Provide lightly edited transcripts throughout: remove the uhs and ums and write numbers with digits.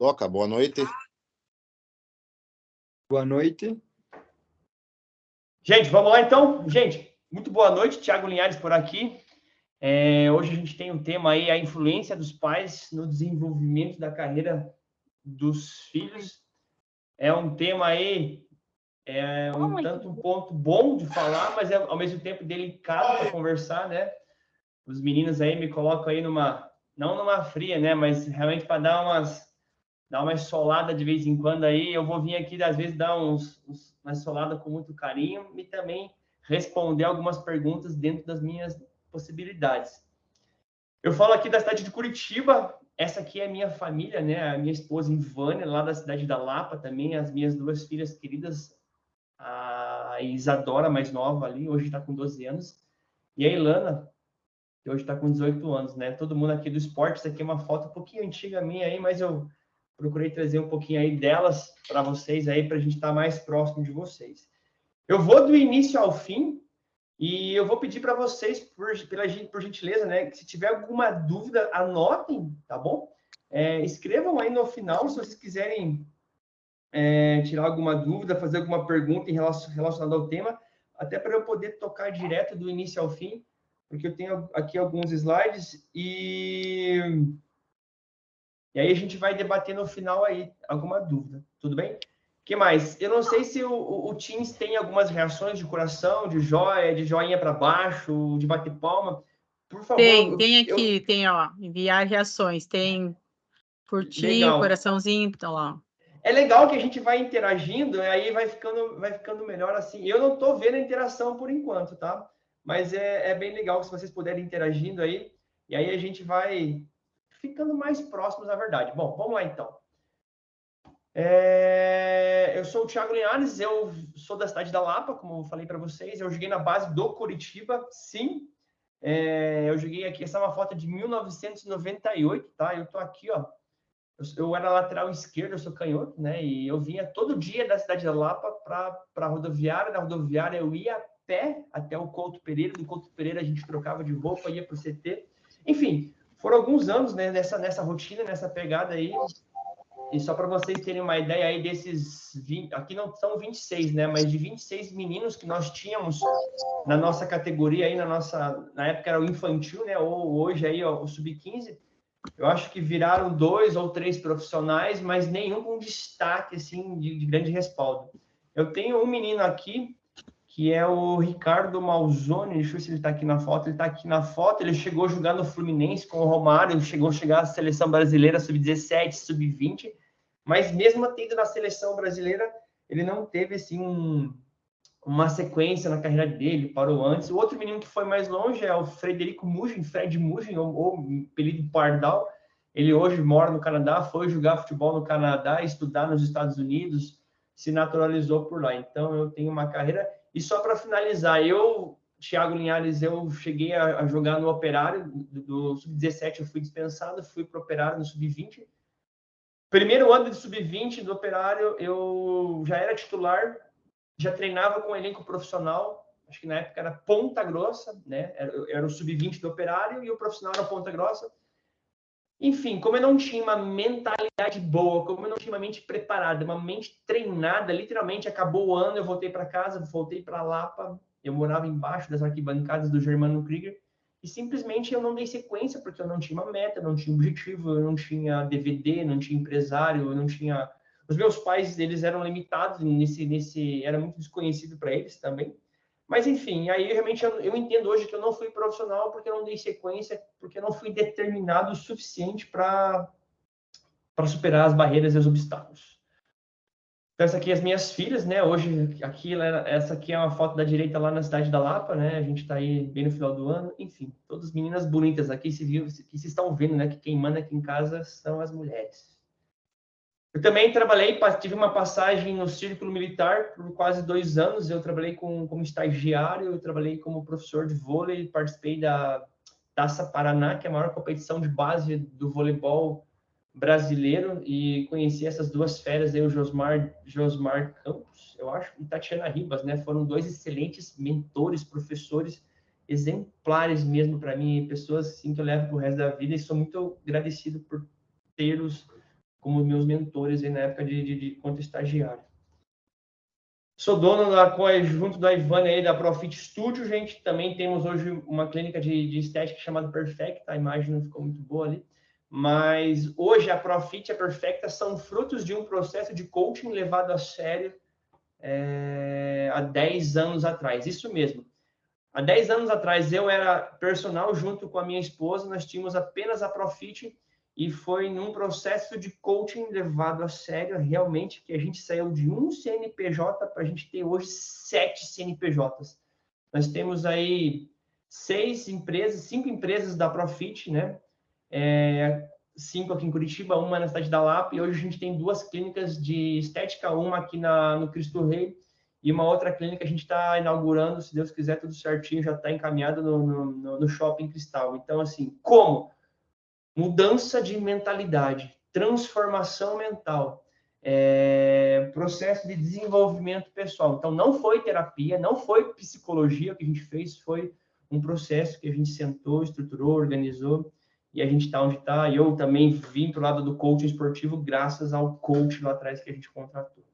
Toca, boa noite. Boa noite. Gente, vamos lá então. Gente, muito boa noite, Thiago Linhares por aqui. Hoje a gente tem um tema aí, a influência dos pais no desenvolvimento da carreira dos filhos. É um tema aí, um ponto bom de falar, mas é ao mesmo tempo delicado para conversar, né? Os meninos aí me colocam aí não numa fria, né? Mas realmente para dar uma solada de vez em quando aí. Eu vou vir aqui, às vezes, dar uma solada com muito carinho e também responder algumas perguntas dentro das minhas possibilidades. Eu falo aqui da cidade de Curitiba. Essa aqui é a minha família, né? A minha esposa, Ivânia, lá da cidade da Lapa também. As minhas duas filhas queridas, a Isadora, mais nova ali, hoje está com 12 anos. E a Ilana, que hoje está com 18 anos, né? Todo mundo aqui do esporte. Isso aqui é uma foto um pouquinho antiga minha aí, mas eu procurei trazer um pouquinho aí delas para vocês aí, para a gente estar mais próximo de vocês. Eu vou do início ao fim e eu vou pedir para vocês, por gentileza, né, que se tiver alguma dúvida, anotem, tá bom? Escrevam aí no final, se vocês quiserem tirar alguma dúvida, fazer alguma pergunta relacionada ao tema, até para eu poder tocar direto do início ao fim, porque eu tenho aqui alguns slides e aí a gente vai debater no final aí alguma dúvida, tudo bem? O que mais? Eu não sei se o Teams tem algumas reações de coração, de joia, de joinha para baixo, de bater palma. Por favor. Tem aqui, tem, ó, enviar reações, tem curtir, legal. Coraçãozinho, então, ó. É legal que a gente vai interagindo, aí vai ficando melhor assim. Eu não estou vendo a interação por enquanto, tá? Mas é bem legal se vocês puderem interagindo aí, e aí a gente vai ficando mais próximos da verdade. Bom, vamos lá então. Eu sou o Thiago Linhares, eu sou da cidade da Lapa, como eu falei para vocês. Eu joguei na base do Curitiba, sim. Eu joguei aqui, essa é uma foto de 1998, tá? Eu tô aqui, ó. Eu era lateral esquerdo, eu sou canhoto, né? E eu vinha todo dia da cidade da Lapa para a rodoviária. Na rodoviária eu ia a pé até o Couto Pereira. Do Couto Pereira a gente trocava de roupa, ia para o CT. Enfim, foram alguns anos, né, nessa rotina, nessa pegada aí. E só para vocês terem uma ideia aí desses 20, aqui não são 26, né? Mas de 26 meninos que nós tínhamos na nossa categoria aí, na época era o infantil, né? Ou hoje aí, ó, o sub-15. Eu acho que viraram 2 ou 3 profissionais, mas nenhum com destaque, assim, de grande respaldo. Eu tenho um menino aqui, que é o Ricardo Malzone, deixa eu ver se ele está aqui na foto. Ele está aqui na foto, ele chegou a jogar no Fluminense com o Romário, chegou a chegar à seleção brasileira sub-17, sub-20, mas mesmo tendo na seleção brasileira, ele não teve, assim, uma sequência na carreira dele, parou antes. O outro menino que foi mais longe é o Frederico Mugin, Fred Mugin, ou apelido Pardal. Ele hoje mora no Canadá, foi jogar futebol no Canadá, estudar nos Estados Unidos, se naturalizou por lá. Então, eu tenho uma carreira... E só para finalizar, Thiago Linhares, eu cheguei a jogar no Operário, do Sub-17 eu fui dispensado, fui para o Operário no Sub-20. Primeiro ano de Sub-20 do Operário, eu já era titular, já treinava com elenco profissional, acho que na época era Ponta Grossa, né? Era o Sub-20 do Operário e o profissional era Ponta Grossa. Enfim, como eu não tinha uma mentalidade boa, como eu não tinha uma mente preparada, uma mente treinada, literalmente acabou o ano, eu voltei para casa, voltei para Lapa, eu morava embaixo das arquibancadas do Germano Krieger, e simplesmente eu não dei sequência, porque eu não tinha uma meta, não tinha objetivo, eu não tinha DVD, não tinha empresário, eu não tinha... Os meus pais, eles eram limitados, era muito desconhecido para eles também. Mas, enfim, aí realmente eu entendo hoje que eu não fui profissional porque eu não dei sequência, porque eu não fui determinado o suficiente para superar as barreiras e os obstáculos. Então, essa aqui é as minhas filhas, né? Hoje, essa aqui é uma foto da direita lá na cidade da Lapa, né? A gente está aí bem no final do ano. Enfim, todas meninas bonitas aqui, que vocês estão vendo, né? Que quem manda aqui em casa são as mulheres. Eu também tive uma passagem no Círculo Militar por quase 2 anos. Eu trabalhei como estagiário, eu trabalhei como professor de vôlei, participei da Taça Paraná, que é a maior competição de base do voleibol brasileiro, e conheci essas duas feras aí, o Josmar Campos, eu acho, e Tatiana Ribas, né? Foram 2 excelentes mentores, professores, exemplares mesmo para mim, pessoas assim que eu levo pro resto da vida, e sou muito agradecido por tê-los como meus mentores aí na época de quanto estagiário. Sou dono junto da Ivana aí, da Profit Studio, gente. Também temos hoje uma clínica de estética chamada Perfecta. A imagem não ficou muito boa ali. Mas hoje a Profit e a Perfecta são frutos de um processo de coaching levado a sério há 10 anos atrás. Isso mesmo. Há 10 anos atrás eu era personal junto com a minha esposa. Nós tínhamos apenas a Profit e foi num processo de coaching levado a sério, realmente, que a gente saiu de um CNPJ para a gente ter hoje 7 CNPJs. Nós temos aí 5 empresas da Profit, né? 5 aqui em Curitiba, uma na cidade da Lapa, e hoje a gente tem 2 clínicas de estética, uma aqui no Cristo Rei, e uma outra clínica a gente está inaugurando, se Deus quiser, tudo certinho, já está encaminhado no Shopping Cristal. Então, assim, como? Mudança de mentalidade, transformação mental, processo de desenvolvimento pessoal. Então, não foi terapia, não foi psicologia que a gente fez, foi um processo que a gente sentou, estruturou, organizou, e a gente está onde está. E eu também vim para o lado do coaching esportivo graças ao coach lá atrás que a gente contratou.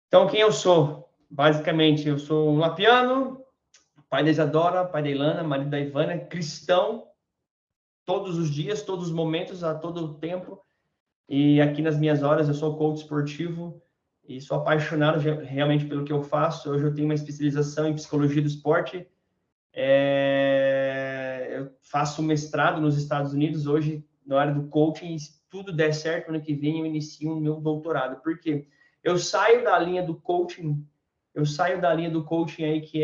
Então, quem eu sou? Basicamente, eu sou um lapiano, pai da Isadora, pai da Ilana, marido da Ivana, cristão, todos os dias, todos os momentos, a todo tempo. E aqui nas minhas horas, eu sou coach esportivo e sou apaixonado realmente pelo que eu faço. Hoje eu tenho uma especialização em psicologia do esporte. Eu faço mestrado nos Estados Unidos. Hoje, na área do coaching, se tudo der certo, ano que vem eu inicio o meu doutorado. Por quê? Eu saio da linha do coaching, aí que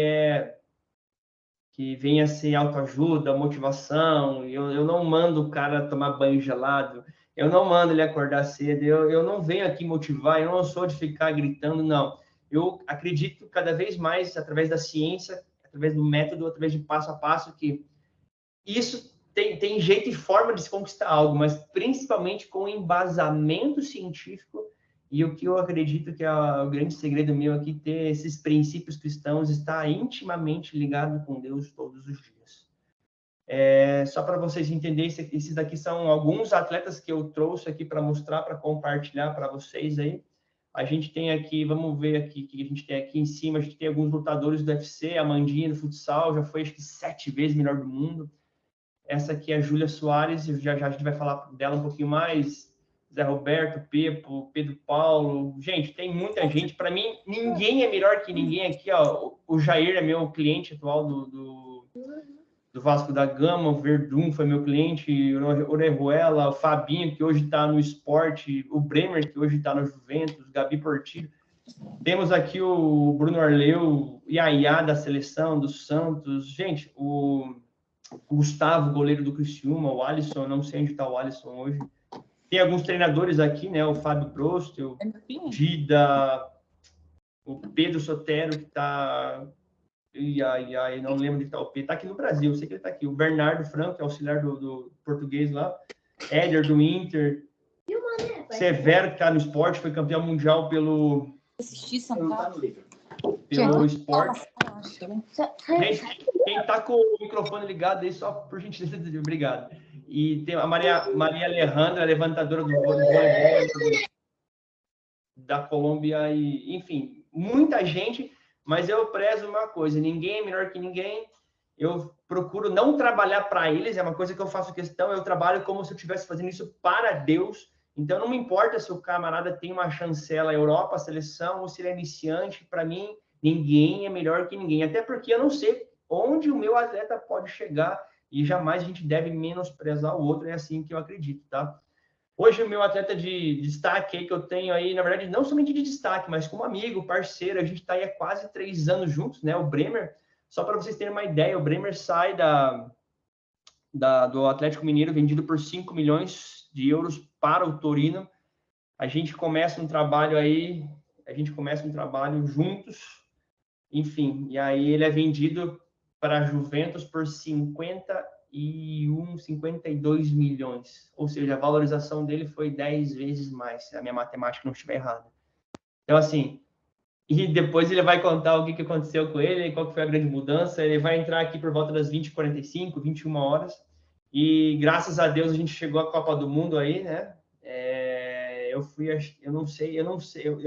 vem a ser autoajuda, motivação. Eu não mando o cara tomar banho gelado, eu não mando ele acordar cedo, eu não venho aqui motivar, eu não sou de ficar gritando, não. Eu acredito cada vez mais, através da ciência, através do método, através de passo a passo, que isso tem jeito e forma de se conquistar algo, mas principalmente com embasamento científico. E o que eu acredito que é o grande segredo meu aqui, ter esses princípios cristãos, está intimamente ligado com Deus todos os dias. Só para vocês entenderem, esses daqui são alguns atletas que eu trouxe aqui para mostrar, para compartilhar para vocês aí. A gente tem aqui, vamos ver aqui, que a gente tem aqui em cima, a gente tem alguns lutadores do UFC, a Mandinha do futsal, já foi acho que 7 vezes melhor do mundo. Essa aqui é a Júlia Soares, já a gente vai falar dela um pouquinho mais. Zé Roberto, Pepo, Pedro Paulo. Gente, tem muita gente. Para mim, ninguém é melhor que ninguém aqui. Ó. O Jair é meu cliente atual do Vasco da Gama. O Verdun foi meu cliente. O Orejuela, o Fabinho, que hoje está no esporte. O Bremer, que hoje está no Juventus. Gabi Portillo. Temos aqui o Bruno Arleu, Yaya da seleção, do Santos. Gente, o Gustavo, goleiro do Criciúma. O Alisson, não sei onde está o Alisson hoje. Tem alguns treinadores aqui, né? O Fábio Prost, o Dida, o Pedro Sotero, que está... não lembro de tal. Está aqui no Brasil, eu sei que ele está aqui. O Bernardo Franco, que é auxiliar do português lá. Éder, do Inter. Severo, que está no esporte, foi campeão mundial pelo esporte. Gente, quem está com o microfone ligado aí, só por gentileza, obrigado. E tem a Maria Alejandra, levantadora do vôlei da Colômbia, e, enfim, muita gente, mas eu prezo uma coisa, ninguém é melhor que ninguém, eu procuro não trabalhar para eles, é uma coisa que eu faço questão, eu trabalho como se eu estivesse fazendo isso para Deus, então não me importa se o camarada tem uma chancela Europa, seleção, ou se ele é iniciante, para mim, ninguém é melhor que ninguém, até porque eu não sei onde o meu atleta pode chegar, e jamais a gente deve menosprezar o outro, é assim que eu acredito, tá? Hoje o meu atleta de destaque aí que eu tenho aí, na verdade, não somente de destaque, mas como amigo, parceiro, a gente está aí há quase 3 anos juntos, né? O Bremer, só para vocês terem uma ideia, o Bremer sai do Atlético Mineiro vendido por 5 milhões de euros para o Torino. A gente começa um trabalho juntos, enfim, e aí ele é vendido para a Juventus por 52 milhões. Ou seja, a valorização dele foi 10 vezes mais, se a minha matemática não estiver errada. Então, assim, e depois ele vai contar o que aconteceu com ele, qual que foi a grande mudança. Ele vai entrar aqui por volta das 20h45, 21 horas. E graças a Deus a gente chegou à Copa do Mundo aí, né? eu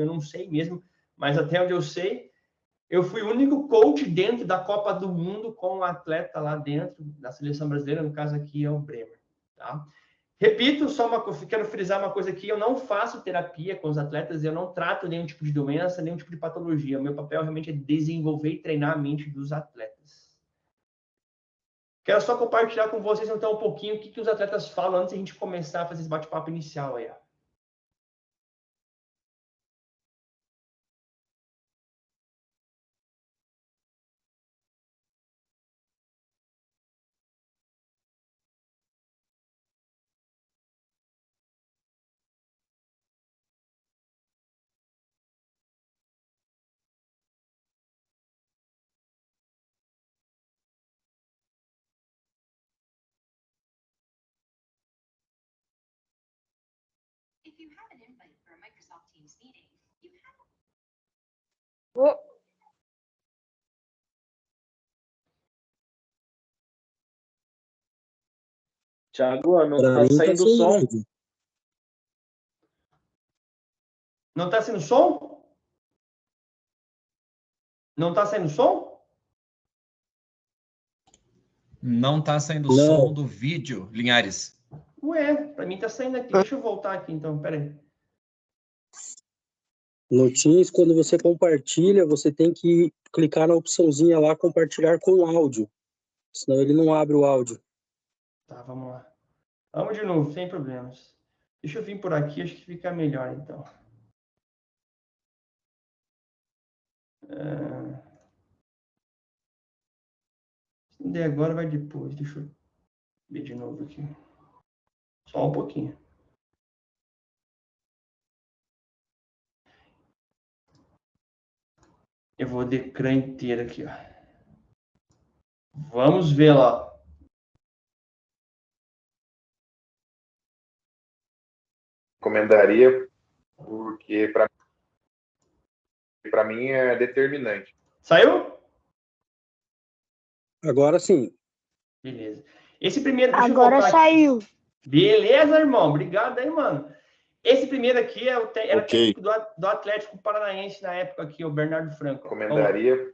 não sei mesmo, mas até onde eu sei, eu fui o único coach dentro da Copa do Mundo com um atleta lá dentro da seleção brasileira, no caso aqui é o Bremer, tá? Repito, quero frisar uma coisa aqui, eu não faço terapia com os atletas, eu não trato nenhum tipo de doença, nenhum tipo de patologia. O meu papel realmente é desenvolver e treinar a mente dos atletas. Quero só compartilhar com vocês então um pouquinho o que os atletas falam antes de a gente começar a fazer esse bate-papo inicial aí, ó. Thiago, não tá saindo o som. Não tá saindo som? Não tá saindo som? Não tá saindo som do vídeo, Linhares. Ué, para mim tá saindo aqui. Deixa eu voltar aqui então, peraí. No Teams, quando você compartilha, você tem que clicar na opçãozinha lá, compartilhar com áudio. Senão ele não abre o áudio. Tá, vamos lá. Vamos de novo, sem problemas. Deixa eu vir por aqui, acho que fica melhor então. Se não der agora, vai depois. Deixa eu ver de novo aqui. Só um pouquinho. Eu vou de ecrã inteiro aqui, ó. Vamos ver lá. Recomendaria, porque para mim é determinante. Saiu? Agora sim. Beleza. Esse primeiro... Deixa Agora eu voltar saiu. aqui. Beleza, irmão. Obrigado aí, mano. Esse primeiro aqui era técnico do Atlético Paranaense na época aqui, o Bernardo Franco. Recomendaria,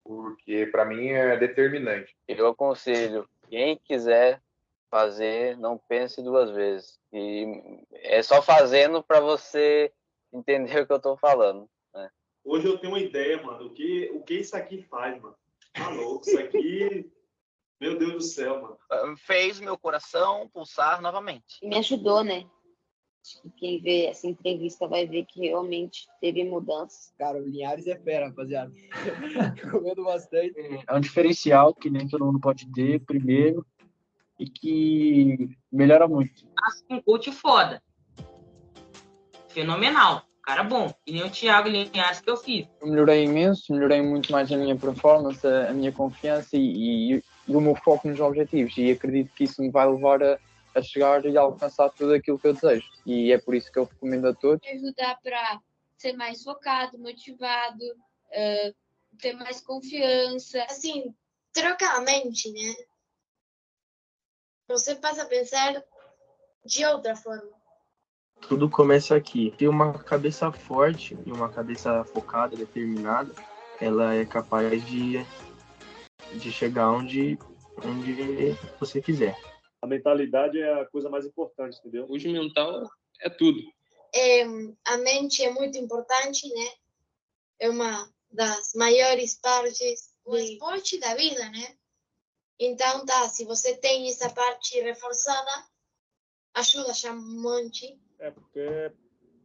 porque para mim é determinante. Eu aconselho, quem quiser fazer, não pense duas vezes. E é só fazendo para você entender o que eu tô falando, né? Hoje eu tenho uma ideia, mano. O que isso aqui faz, mano? Tá louco, isso aqui... Meu Deus do céu, mano. Fez meu coração pulsar novamente. Me ajudou, né? Acho que quem vê essa entrevista vai ver que realmente teve mudanças. Cara, o Linhares é fera, rapaziada. Recomendo bastante. É um diferencial que nem todo mundo pode ter, primeiro, e que melhora muito. Um coach foda. Fenomenal. Cara bom. E nem o Thiago Linhares que eu fiz. Eu melhorei imenso, melhorei muito mais a minha performance, a minha confiança e o meu foco nos objetivos. E acredito que isso me vai levar a chegar e alcançar tudo aquilo que eu desejo. E é por isso que eu recomendo a todos. Ajudar para ser mais focado, motivado, ter mais confiança. Assim, trocar a mente, né? Você passa a pensar de outra forma. Tudo começa aqui. Ter uma cabeça forte e uma cabeça focada, determinada, ela é capaz de chegar onde você quiser. A mentalidade é a coisa mais importante, entendeu? Hoje mental é tudo. A mente é muito importante, né? É uma das maiores partes do esporte da vida, né? Então, se você tem essa parte reforçada, ajuda a um monte. Porque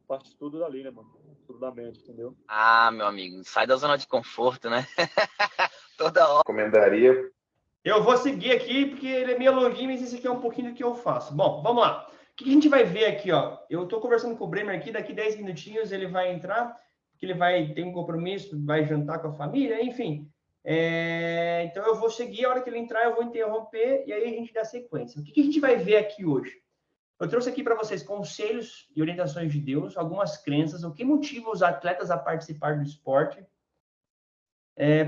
parte tudo dali, né, mano? Tudo da mente, entendeu? Ah, meu amigo, sai da zona de conforto, né? Toda hora. Recomendaria. Eu vou seguir aqui, porque ele é meio longuinho, mas esse aqui é um pouquinho do que eu faço. Bom, vamos lá. O que a gente vai ver aqui, ó? Eu estou conversando com o Bremer aqui, daqui 10 minutinhos ele vai entrar, porque ele vai ter um compromisso, vai jantar com a família, enfim. Então eu vou seguir, a hora que ele entrar eu vou interromper e aí a gente dá sequência. O que a gente vai ver aqui hoje? Eu trouxe aqui para vocês conselhos e orientações de Deus, algumas crenças, o que motiva os atletas a participar do esporte,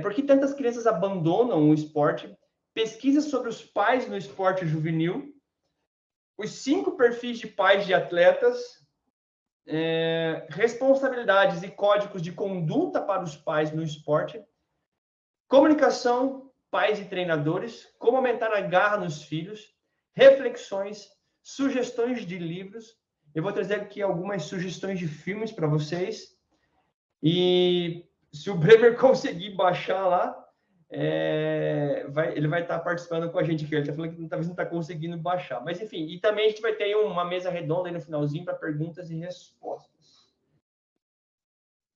por que tantas crianças abandonam o esporte, pesquisas sobre os pais no esporte juvenil, os 5 perfis de pais de atletas, responsabilidades e códigos de conduta para os pais no esporte, comunicação, pais e treinadores, como aumentar a garra nos filhos, reflexões, sugestões de livros. Eu vou trazer aqui algumas sugestões de filmes para vocês. E se o Bremer conseguir baixar lá, ele vai estar participando com a gente aqui. Ele está falando que talvez não está conseguindo baixar. Mas, enfim, e também a gente vai ter aí uma mesa redonda aí no finalzinho para perguntas e respostas.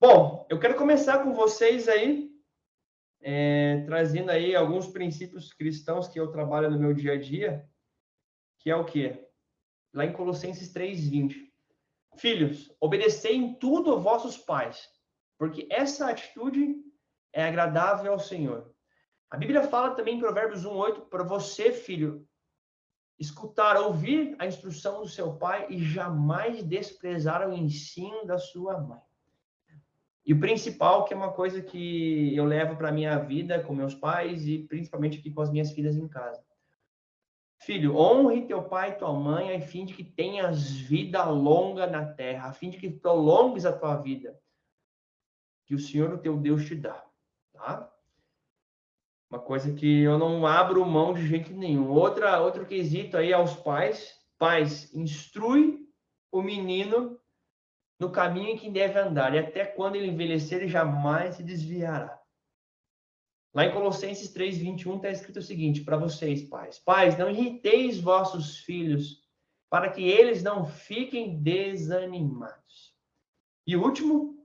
Bom, eu quero começar com vocês aí, trazendo aí alguns princípios cristãos que eu trabalho no meu dia a dia, que é o quê? Lá em Colossenses 3:20. Filhos, obedecei em tudo aos vossos pais, porque essa atitude é agradável ao Senhor. A Bíblia fala também em Provérbios 1:8 para você, filho, escutar, ouvir a instrução do seu pai e jamais desprezar o ensino da sua mãe. E o principal, que é uma coisa que eu levo para a minha vida com meus pais e principalmente aqui com as minhas filhas em casa. Filho, honre teu pai e tua mãe, a fim de que tenhas vida longa na terra, a fim de que prolongues a tua vida, que o Senhor, o teu Deus, te dá. Tá? Uma coisa que eu não abro mão de jeito nenhum. Outro quesito aí aos pais. Pais, instrui o menino no caminho em que deve andar, e até quando ele envelhecer, ele jamais se desviará. Lá em Colossenses 3:21 está escrito o seguinte para vocês, pais. Pais, não irriteis vossos filhos, para que eles não fiquem desanimados. E o último,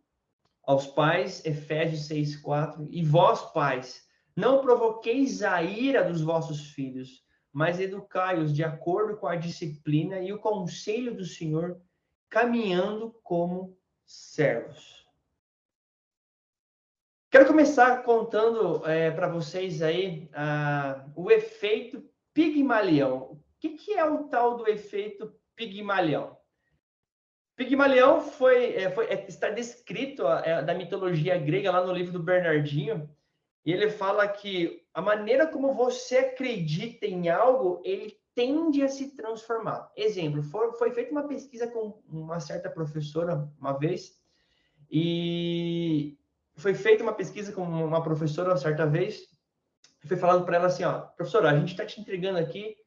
aos pais, Efésios 6:4. E vós, pais, não provoqueis a ira dos vossos filhos, mas educai-os de acordo com a disciplina e o conselho do Senhor, caminhando como servos. Quero começar contando para vocês aí o efeito Pigmalião. O que é o tal do efeito Pigmalião? Pigmalião está descrito da mitologia grega lá no livro do Bernardinho, e ele fala que a maneira como você acredita em algo, ele tende a se transformar. Exemplo, foi feita uma pesquisa com uma certa professora uma vez, e foi feita uma pesquisa com uma professora certa vez, e foi falando para ela assim, ó, professora, a gente está te entregando aqui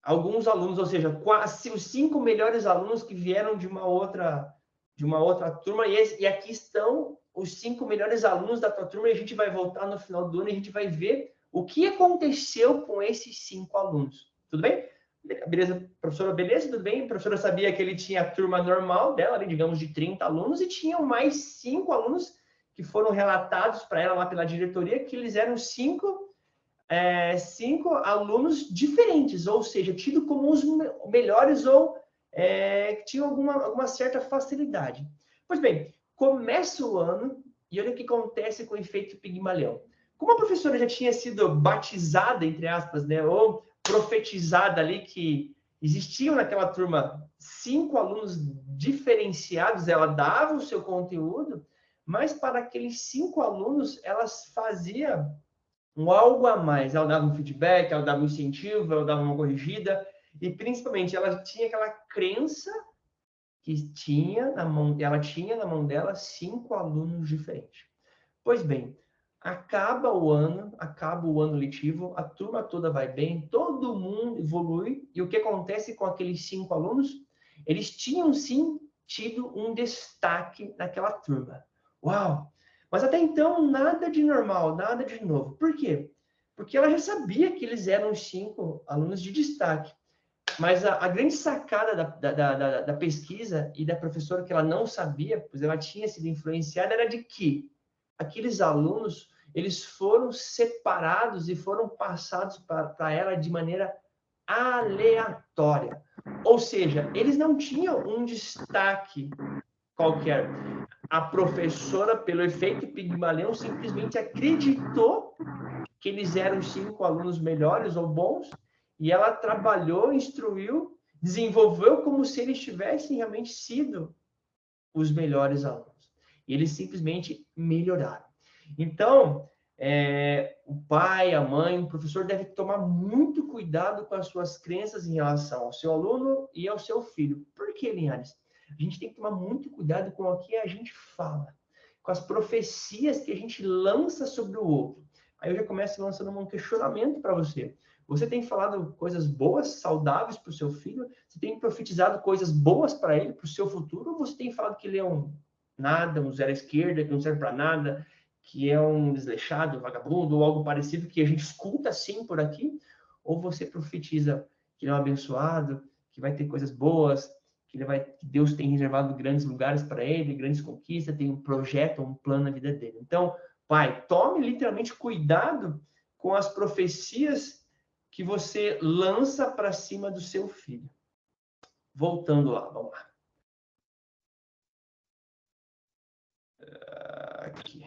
alguns alunos, ou seja, quase os 5 melhores alunos que vieram de uma outra turma, e aqui estão os 5 melhores alunos da tua turma, e a gente vai voltar no final do ano e a gente vai ver o que aconteceu com esses 5 alunos. Tudo bem? Beleza, professora, beleza, tudo bem? A professora sabia que ele tinha a turma normal dela, ali, digamos, de 30 alunos, e tinham mais 5 alunos que foram relatados para ela lá pela diretoria, que eles eram 5 alunos diferentes, ou seja, tidos como os melhores ou tinham alguma certa facilidade. Pois bem, começa o ano e olha o que acontece com o efeito Pigmalião. Como a professora já tinha sido batizada, entre aspas, né, ou profetizada ali que existiam naquela turma 5 alunos diferenciados, ela dava o seu conteúdo, mas para aqueles 5 alunos, elas faziam algo a mais. Ela dava um feedback, ela dava um incentivo, ela dava uma corrigida, e principalmente ela tinha aquela crença que ela tinha na mão dela 5 alunos diferentes. Pois bem, acaba o ano letivo, a turma toda vai bem, todo mundo evolui, e o que acontece com aqueles 5 alunos? Eles tinham sim tido um destaque naquela turma. Uau! Mas até então, nada de normal, nada de novo. Por quê? Porque ela já sabia que eles eram os 5 alunos de destaque. Mas a grande sacada da pesquisa e da professora que ela não sabia, pois ela tinha sido influenciada, era de que aqueles alunos, eles foram separados e foram passados para ela de maneira aleatória. Ou seja, eles não tinham um destaque qualquer. A professora, pelo efeito Pigmalião, simplesmente acreditou que eles eram 5 alunos melhores ou bons, e ela trabalhou, instruiu, desenvolveu como se eles tivessem realmente sido os melhores alunos. E eles simplesmente melhoraram. Então, o pai, a mãe, o professor deve tomar muito cuidado com as suas crenças em relação ao seu aluno e ao seu filho. Por que, Linhares? A gente tem que tomar muito cuidado com o que a gente fala, com as profecias que a gente lança sobre o outro. Aí eu já começo lançando um questionamento para você. Você tem falado coisas boas, saudáveis para o seu filho? Você tem profetizado coisas boas para ele, para o seu futuro? Ou você tem falado que ele é um nada, um zero à esquerda, que não serve para nada, que é um desleixado, um vagabundo, ou algo parecido que a gente escuta assim por aqui? Ou você profetiza que ele é um abençoado, que vai ter coisas boas, que Deus tem reservado grandes lugares para ele, grandes conquistas, tem um projeto, um plano na vida dele. Então, pai, tome literalmente cuidado com as profecias que você lança para cima do seu filho. Voltando lá, vamos lá. Aqui.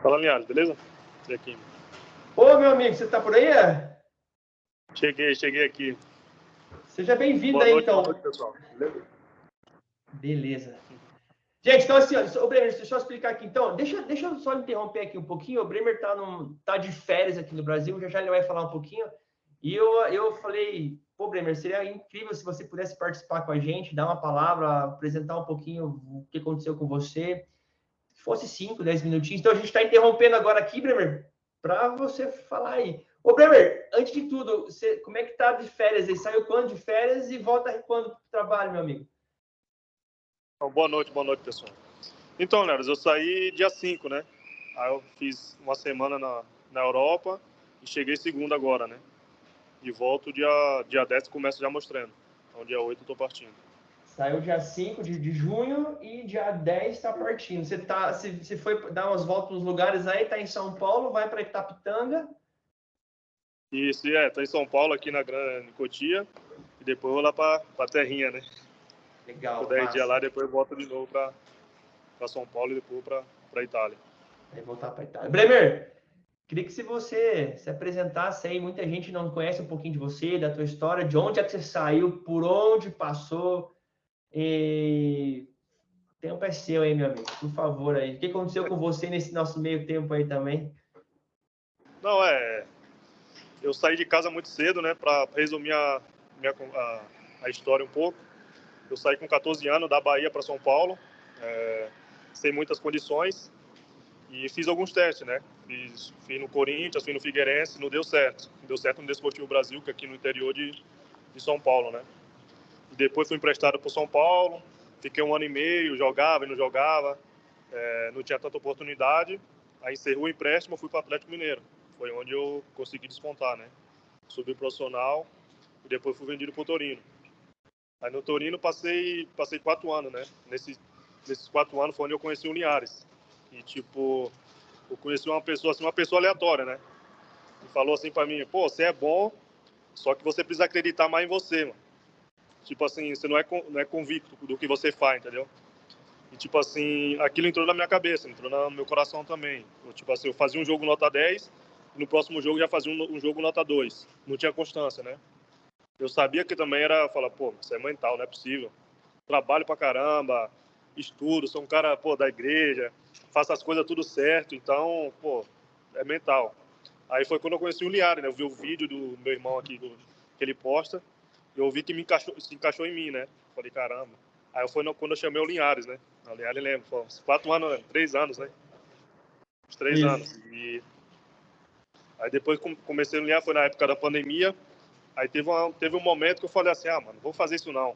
Fala, Linhares, beleza? Aqui. Ô, meu amigo, você tá por aí? Cheguei aqui. Seja bem-vindo aí, então. Boa noite, pessoal. Beleza. Gente, então assim, ó, o Bremer, deixa eu explicar aqui. Então, deixa eu só interromper aqui um pouquinho. O Bremer tá de férias aqui no Brasil, já ele vai falar um pouquinho. E eu falei, pô, Bremer, seria incrível se você pudesse participar com a gente, dar uma palavra, apresentar um pouquinho o que aconteceu com você. Se fosse 5, 10 minutinhos. Então, a gente está interrompendo agora aqui, Bremer, para você falar aí. Ô, Bremer, antes de tudo, como é que tá de férias aí? Saiu quando de férias e volta quando para o trabalho, meu amigo? Boa noite, pessoal. Então, Neres, eu saí dia 5, né? Aí eu fiz uma semana na Europa e cheguei segunda agora, né? E volto dia 10 e começo já mostrando. Então, dia 8 eu tô partindo. Saiu dia 5 de junho e dia 10 está partindo. Você foi dar umas voltas nos lugares aí, tá em São Paulo, vai para Itapitanga. Isso, tô em São Paulo, aqui na Grande Cotia, e depois eu vou lá para Terrinha, né? Legal. Tô 10 dias lá, depois eu volto de novo para São Paulo e depois para Itália. Aí voltar para Itália. Bremer, queria que você se apresentasse aí, muita gente não conhece um pouquinho de você, da tua história, de onde é que você saiu, por onde passou. E o tempo é seu aí, meu amigo, por favor aí. O que aconteceu com você nesse nosso meio tempo aí também? Não, eu saí de casa muito cedo, né, para resumir a história um pouco. Eu saí com 14 anos da Bahia para São Paulo, sem muitas condições, e fiz alguns testes, né? Fui no Corinthians, fui no Figueirense, não deu certo. Deu certo no Desportivo Brasil, que é aqui no interior de São Paulo, né? E depois fui emprestado para São Paulo, fiquei 1 ano e meio, jogava e não jogava, não tinha tanta oportunidade. Aí encerrou o empréstimo, fui para o Atlético Mineiro. Foi onde eu consegui despontar, né? Subi profissional e depois fui vendido para o Torino. Aí no Torino passei 4 anos, né? Nesses 4 anos foi onde eu conheci o Linhares. E tipo, eu conheci uma pessoa aleatória, né? E falou assim para mim, pô, você é bom, só que você precisa acreditar mais em você, mano. Tipo assim, você não é convicto do que você faz, entendeu? E tipo assim, aquilo entrou na minha cabeça, entrou no meu coração também. Tipo assim, eu fazia um jogo nota 10, e no próximo jogo já fazia um jogo nota 2. Não tinha constância, né? Eu sabia que também era falar, pô, isso é mental, não é possível. Trabalho pra caramba, estudo, sou um cara, pô, da igreja, faço as coisas tudo certo, então, pô, é mental. Aí foi quando eu conheci o Linhares, né? Eu vi o vídeo do meu irmão aqui, que ele posta, e eu vi que se encaixou em mim, né? Falei, caramba. Aí foi quando eu chamei o Linhares, né? O Linhares lembra, pô, 4 anos, 3 anos, né? Uns 3 anos. E aí depois comecei no Linhares, foi na época da pandemia. Aí teve um momento que eu falei assim, mano, não vou fazer isso não.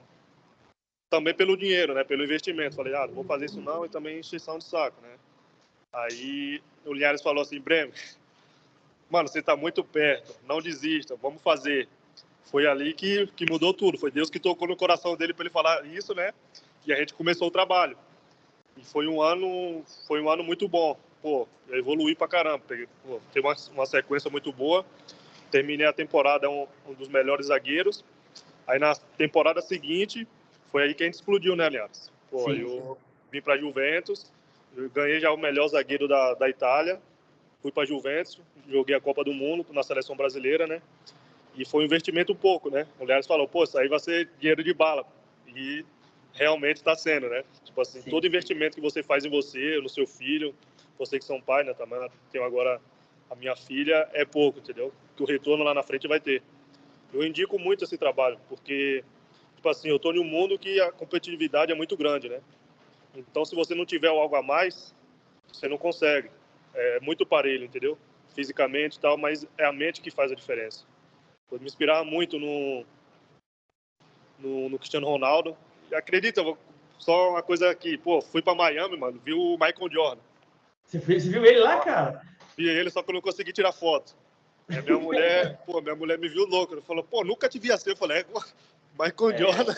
Também pelo dinheiro, né? Pelo investimento. Falei, não vou fazer isso não, e também encheção de saco, né? Aí o Linhares falou assim, Bremer, mano, você tá muito perto, não desista, vamos fazer. Foi ali que mudou tudo. Foi Deus que tocou no coração dele para ele falar isso, né? E a gente começou o trabalho. E foi um ano muito bom. Pô, eu evoluí pra caramba. Teve uma sequência muito boa. Terminei a temporada um dos melhores zagueiros. Aí na temporada seguinte, foi aí que a gente explodiu, né, Linhares? Pô, eu vim pra Juventus, eu ganhei já o melhor zagueiro da Itália. Fui pra Juventus, joguei a Copa do Mundo na seleção brasileira, né? E foi um investimento pouco, né? O Linhares falou, pô, isso aí vai ser dinheiro de bala. E realmente está sendo, né? Tipo assim, todo investimento que você faz em você, no seu filho, você que são pai, né? Também tenho agora a minha filha, é pouco, entendeu? Que o retorno lá na frente vai ter. Eu indico muito esse trabalho, porque tipo assim, eu tô em um mundo que a competitividade é muito grande, né? Então, se você não tiver algo a mais, você não consegue. É muito parelho, entendeu? Fisicamente e tal, mas é a mente que faz a diferença. Eu me inspirava muito no Cristiano Ronaldo. E acredita, só uma coisa aqui, pô, fui pra Miami, mano, vi o Michael Jordan. Você viu ele lá, cara? Vi ele, só que eu não consegui tirar foto. E a minha mulher, minha mulher me viu louco. Ela falou, pô, nunca te vi assim. Eu falei, Michael Jordan.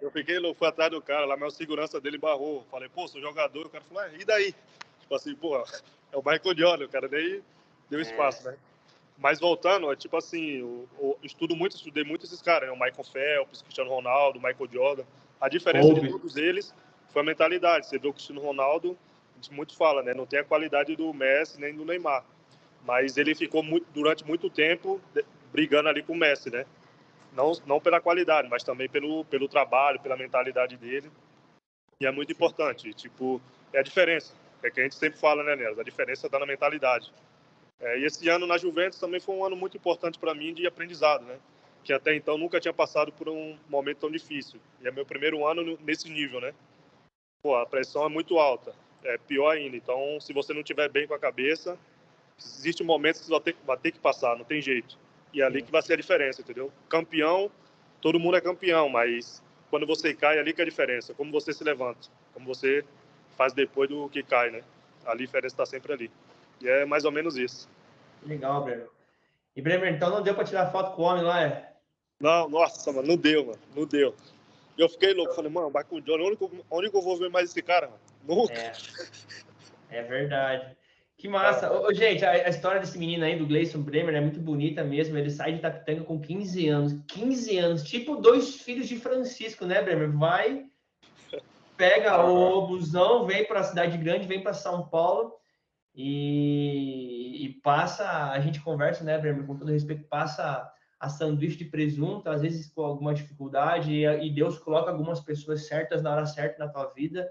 Eu fiquei louco, fui atrás do cara, lá, mas a segurança dele barrou. Falei, pô, sou jogador. O cara falou, e daí? Tipo assim, pô, é o Michael Jordan. O cara nem deu espaço, né? Mas voltando, é tipo assim, eu estudei muito esses caras, né? O Michael Phelps, o Cristiano Ronaldo, o Michael Jordan. A diferença de todos eles foi a mentalidade. Você vê o Cristiano Ronaldo, a gente muito fala, né? Não tem a qualidade do Messi nem do Neymar. Mas ele ficou durante muito tempo brigando ali com o Messi, né? Não pela qualidade, mas também pelo trabalho, pela mentalidade dele. E é muito importante. Tipo, é a diferença. É que a gente sempre fala, né, Neres? A diferença está na mentalidade. E esse ano na Juventus também foi um ano muito importante para mim de aprendizado, né? Que até então nunca tinha passado por um momento tão difícil. E é meu primeiro ano nesse nível, né? Pô, a pressão é muito alta. É pior ainda. Então, se você não estiver bem com a cabeça, existe um momento que você vai ter que passar, não tem jeito. E é ali que vai ser a diferença, entendeu? Campeão, todo mundo é campeão, mas quando você cai, é ali que é a diferença. Como você se levanta, como você faz depois do que cai, né? A diferença está sempre ali. E é mais ou menos isso. Legal, Bremer. E, Bremer, então não deu para tirar foto com o homem lá, é? Não, nossa, mano, não deu, mano. Não deu. Eu fiquei louco. Falei, mano, vai com o Johnny. Onde que eu vou ver mais esse cara, mano? Nunca. É verdade. Que massa. Ô, gente, a história desse menino aí, do Gleison Bremer, é muito bonita mesmo. Ele sai de Itapitanga com 15 anos. 15 anos. Tipo 2 filhos de Francisco, né, Bremer? Vai, pega o busão, vem para a cidade grande, vem para São Paulo e passa, a gente conversa, né, Bremer, com todo respeito, passa a sanduíche de presunto, às vezes com alguma dificuldade, e Deus coloca algumas pessoas certas na hora certa na tua vida,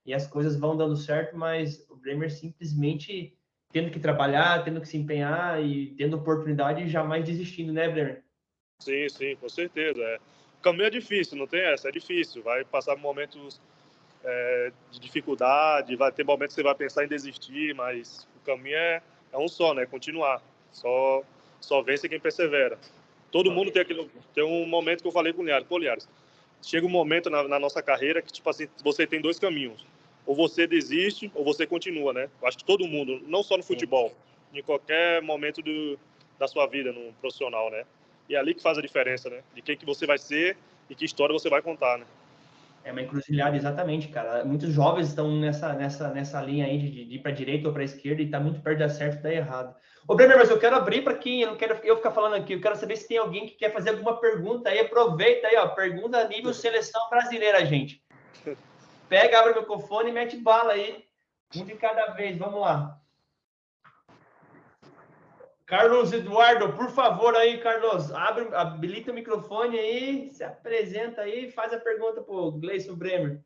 e as coisas vão dando certo, mas o Bremer simplesmente tendo que trabalhar, tendo que se empenhar e tendo oportunidade e jamais desistindo, né, Bremer? Sim, com certeza. O caminho é difícil, não tem essa, é difícil. Vai passar momentos de dificuldade, vai ter momentos que você vai pensar em desistir, mas o caminho é um só, né? Continuar. Só vence quem persevera. Todo mundo tem um momento que eu falei com o Liares. Pô, Liares, chega um momento na nossa carreira que, tipo assim, você tem 2 caminhos. Ou você desiste, ou você continua, né? Eu acho que todo mundo, não só no futebol, em qualquer momento da sua vida, no profissional, né? E é ali que faz a diferença, né? De quem que você vai ser e que história você vai contar, né? É uma encruzilhada, exatamente, cara. Muitos jovens estão nessa linha aí de ir para a direita ou para a esquerda e está muito perto de dar certo e dar errado. Ô, Bremer, mas eu quero abrir para quem, eu não quero eu ficar falando aqui, eu quero saber se tem alguém que quer fazer alguma pergunta aí, aproveita aí, ó, pergunta a nível seleção brasileira, gente. Pega, abre o microfone e mete bala aí, um de cada vez, vamos lá. Carlos Eduardo, por favor aí, Carlos, habilita o microfone aí, se apresenta aí e faz a pergunta para o Gleison Bremer.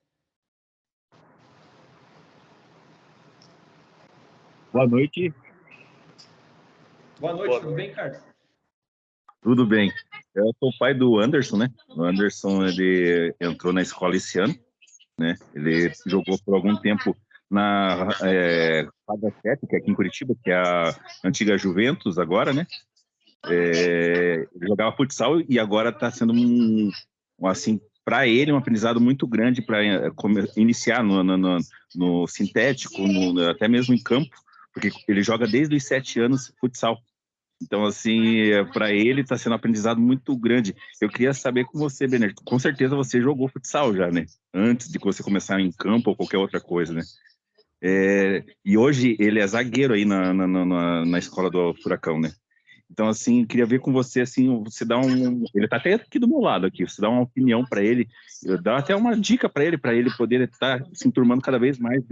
Boa noite. Boa noite, tudo bem, Carlos? Tudo bem. Eu sou o pai do Anderson, né? O Anderson, ele entrou na escola esse ano, né? Ele jogou por algum tempo na Quadra 7, que é aqui em Curitiba, que é a antiga Juventus agora, né? Ele jogava futsal e agora está sendo assim, para ele, um aprendizado muito grande para iniciar no sintético, até mesmo em campo, porque ele joga desde os 7 anos futsal. Então, assim, para ele está sendo um aprendizado muito grande. Eu queria saber com você, Benedito, com certeza você jogou futsal já, né? Antes de você começar em campo ou qualquer outra coisa, né? E hoje ele é zagueiro aí na escola do Furacão, né? Então, assim, queria ver com você, assim, você dá ele tá até aqui do meu lado aqui, você dá uma opinião para ele, dá até uma dica para ele poder estar se enturmando cada vez mais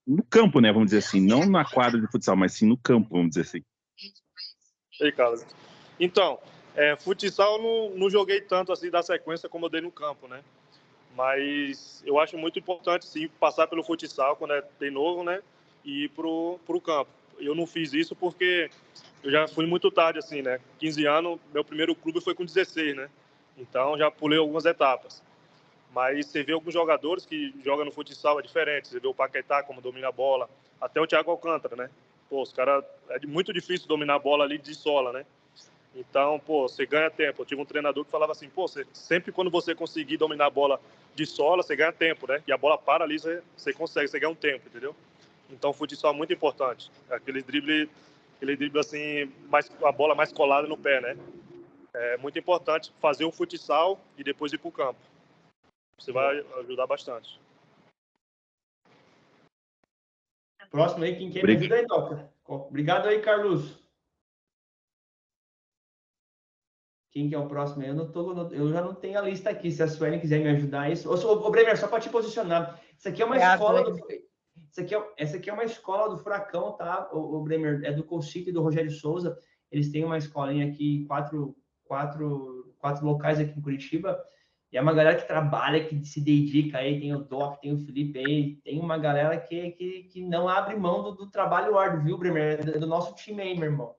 no campo, né, vamos dizer assim, não na quadra de futsal, mas sim no campo, vamos dizer assim. Ei, Carlos. Então, futsal eu não joguei tanto assim da sequência como eu dei no campo, né? Mas eu acho muito importante, sim, passar pelo futsal quando é bem novo, né? E ir pro campo. Eu não fiz isso porque eu já fui muito tarde, assim, né? 15 anos, meu primeiro clube foi com 16, né? Então, já pulei algumas etapas. Mas você vê alguns jogadores que jogam no futsal, é diferente. Você vê o Paquetá, como domina a bola. Até o Thiago Alcântara, né? Pô, os caras... É muito difícil dominar a bola ali de sola, né? Então, pô, você ganha tempo. Eu tive um treinador que falava assim, pô, sempre quando você conseguir dominar a bola de sola, você ganha tempo, né? E a bola para ali, você consegue, você ganha um tempo, entendeu? Então, o futsal é muito importante. Aquele drible assim, a bola mais colada no pé, né? É muito importante fazer o futsal e depois ir pro campo. Você vai ajudar bastante. Próximo aí, quem quer me ajuda aí, Doca. Obrigado aí, Carlos. Quem que é o próximo aí? Eu já não tenho a lista aqui, se a Suelen quiser me ajudar isso. Ô, Bremer, só para te posicionar. Isso aqui é uma escola do... Essa aqui é uma escola do Furacão, tá? O Bremer é do Colchique e do Rogério Souza. Eles têm uma escolinha aqui, quatro locais aqui em Curitiba. E é uma galera que trabalha, que se dedica aí. Tem o Doc, tem o Felipe aí. Tem uma galera que não abre mão do trabalho árduo, viu, Bremer? É do nosso time aí, meu irmão.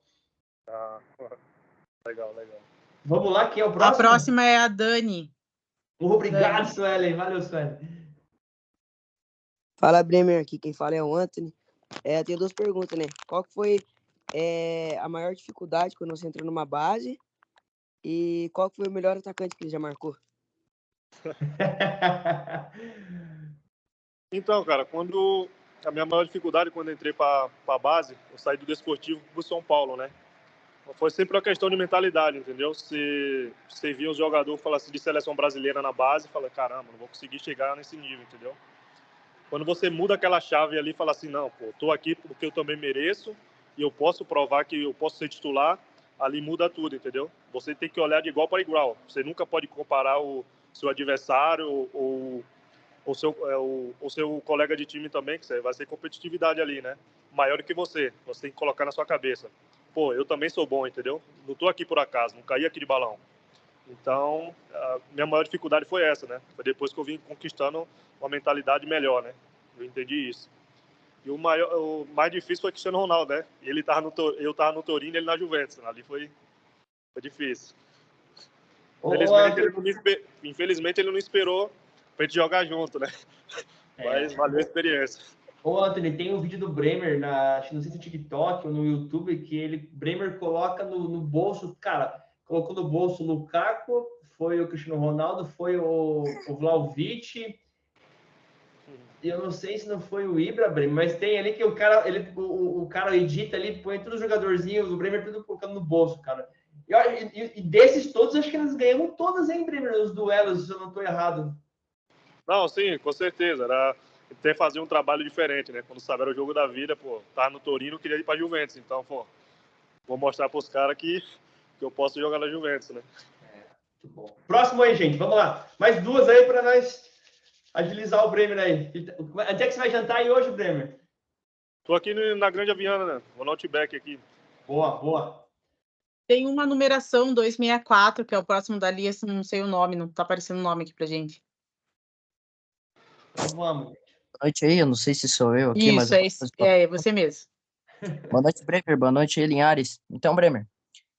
Ah, legal. Vamos lá, quem é o próximo? A próxima é a Dani. Obrigado, Dani. Suelen. Valeu, Suelen. Fala, Bremer. Aqui quem fala é o Anthony. Eu tenho duas perguntas, né? Qual que foi a maior dificuldade quando você entrou numa base? E qual que foi o melhor atacante que ele já marcou? Então, cara, a minha maior dificuldade quando entrei para a base, eu saí do Desportivo pro São Paulo, né? Foi sempre uma questão de mentalidade, entendeu? Você via os jogadores falar assim, de seleção brasileira na base, fala, caramba, não vou conseguir chegar nesse nível, entendeu? Quando você muda aquela chave ali e fala assim, não, pô, tô aqui porque eu também mereço e eu posso provar que eu posso ser titular, ali muda tudo, entendeu? Você tem que olhar de igual para igual. Você nunca pode comparar o seu adversário ou o seu colega de time também, que vai ser competitividade ali, né? Maior do que você. Você tem que colocar na sua cabeça. Pô, eu também sou bom, entendeu? Não tô aqui por acaso, não caí aqui de balão. Então, a minha maior dificuldade foi essa, né? Foi depois que eu vim conquistando uma mentalidade melhor, né? Eu entendi isso. E o mais difícil foi o Cristiano Ronaldo, né? Eu tava no Torino e ele na Juventus. Ali foi difícil. Infelizmente, ele não esperou pra gente jogar junto, né? Mas valeu a experiência. Ô, Anthony, tem um vídeo do Bremer, não sei se no TikTok ou no YouTube, que Bremer coloca no bolso, cara, colocou no bolso o Lukaku, foi o Cristiano Ronaldo, foi o Vlahovic, eu não sei se não foi o Ibra, Bremer, mas tem ali que o cara edita ali, põe todos os jogadorzinhos, o Bremer tudo colocando no bolso, cara. E desses todos, acho que eles ganham todas, hein, Bremer, nos duelos, se eu não estou errado. Não, sim, com certeza. Era até fazer um trabalho diferente, né? Quando sabe, era o jogo da vida, pô, tava no Torino, queria ir pra Juventus. Então, pô, vou mostrar pros caras que eu posso jogar na Juventus, né? Muito bom. Próximo aí, gente, vamos lá. Mais duas aí para nós agilizar o Bremer aí. Onde é que você vai jantar aí hoje, Bremer? Tô aqui na Grande Aviana, né? Vou no Outback aqui. Boa. Tem uma numeração 264, que é o próximo da lista, não sei o nome, não tá aparecendo o nome aqui pra gente. Então vamos. Boa noite aí, eu não sei se sou eu aqui, mas... Isso, é você mesmo. Boa noite, Bremer. Boa noite, Linhares. Então, Bremer,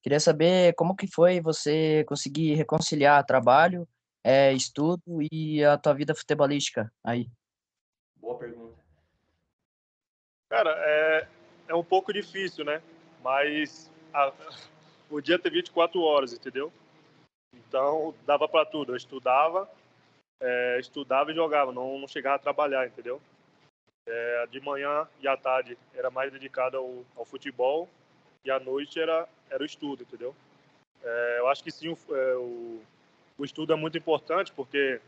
queria saber como que foi você conseguir reconciliar trabalho, estudo e a tua vida futebolística aí. Boa pergunta. Cara, é um pouco difícil, né? Mas o dia tem 24 horas, entendeu? Então, dava para tudo. Eu estudava e jogava, não chegava a trabalhar, entendeu? De manhã e à tarde era mais dedicado ao futebol e à noite era o estudo, entendeu? Eu acho que sim, o estudo é muito importante porque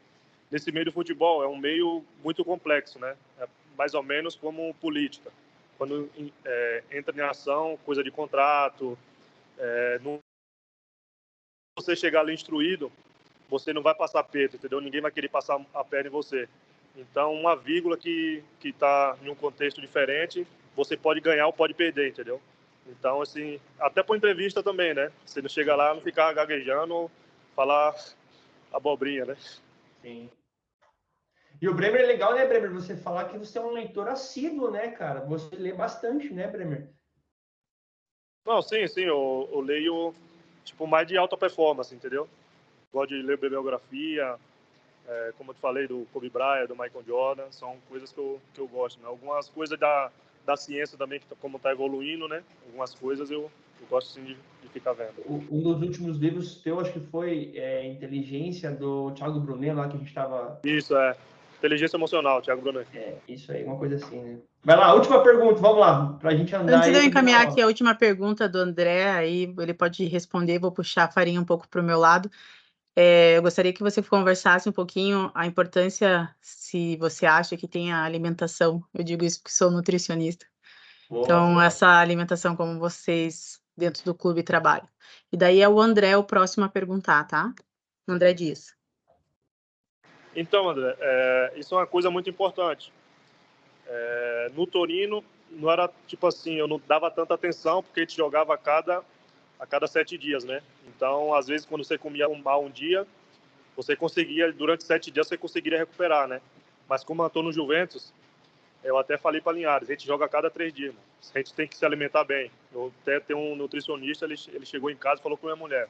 nesse meio do futebol é um meio muito complexo, né? É mais ou menos como política. Quando entra em ação, coisa de contrato, você chegar ali instruído, você não vai passar perto, entendeu? Ninguém vai querer passar a perna em você. Então, uma vírgula que está em um contexto diferente, você pode ganhar ou pode perder, entendeu? Então, assim, até por entrevista também, né? Você não chega lá, não ficar gaguejando ou falar abobrinha, né? Sim. E o Bremer é legal, né, Bremer? Você falar que você é um leitor assíduo, né, cara? Você lê bastante, né, Bremer? Não, sim, eu leio, tipo, mais de alta performance, entendeu? Gosto de ler bibliografia, como eu te falei, do Kobe Bryant, do Michael Jordan, são coisas que eu gosto, né? Algumas coisas da ciência também, como está evoluindo, né? Algumas coisas eu gosto, sim, de ficar vendo. Um dos últimos livros teu, acho que foi Inteligência, do Thiago Brunet, lá que a gente estava... Isso, Inteligência Emocional, Thiago Brunet. Isso aí, uma coisa assim, né? Vai lá, última pergunta, vamos lá, para a gente andar Antes de eu aí... encaminhar aqui a última pergunta do André, aí ele pode responder, vou puxar a farinha um pouco para o meu lado. Eu gostaria que você conversasse um pouquinho a importância, se você acha que tem a alimentação. Eu digo isso porque sou nutricionista. Então, essa alimentação como vocês dentro do clube trabalham. E daí é o André o próximo a perguntar, tá? O André diz. Então, André, isso é uma coisa muito importante. No Torino, não era tipo assim, eu não dava tanta atenção, porque a gente jogava a cada 7 dias, né? Então, às vezes, quando você comia mal um dia, você conseguia, durante 7 dias, você conseguiria recuperar, né? Mas como eu estou no Juventus, eu até falei para Linhares, a gente joga a cada 3 dias, mano. A gente tem que se alimentar bem. Eu até tenho um nutricionista, ele chegou em casa e falou com minha mulher,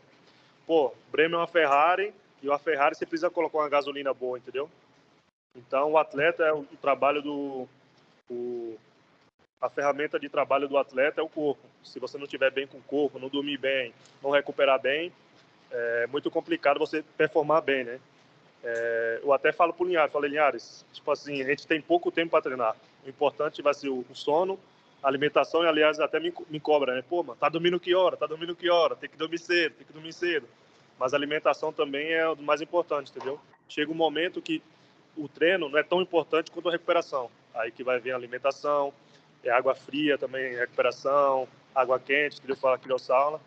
pô, Bremer é uma Ferrari, e uma Ferrari você precisa colocar uma gasolina boa, entendeu? Então, o atleta, o trabalho a ferramenta de trabalho do atleta é o corpo. Se você não estiver bem com o corpo, não dormir bem, não recuperar bem, é muito complicado você performar bem, né? Eu até falo pro Linhares, falei, Linhares, tipo assim, a gente tem pouco tempo para treinar. O importante vai ser o sono, a alimentação, e aliás, até me cobra, né? Pô, mano, tá dormindo que hora? Tá dormindo que hora? Tem que dormir cedo. Mas a alimentação também é o mais importante, entendeu? Chega um momento que o treino não é tão importante quanto a recuperação. Aí que vai vir a alimentação, água fria também, recuperação, água quente, que eu falo aqui no sauna.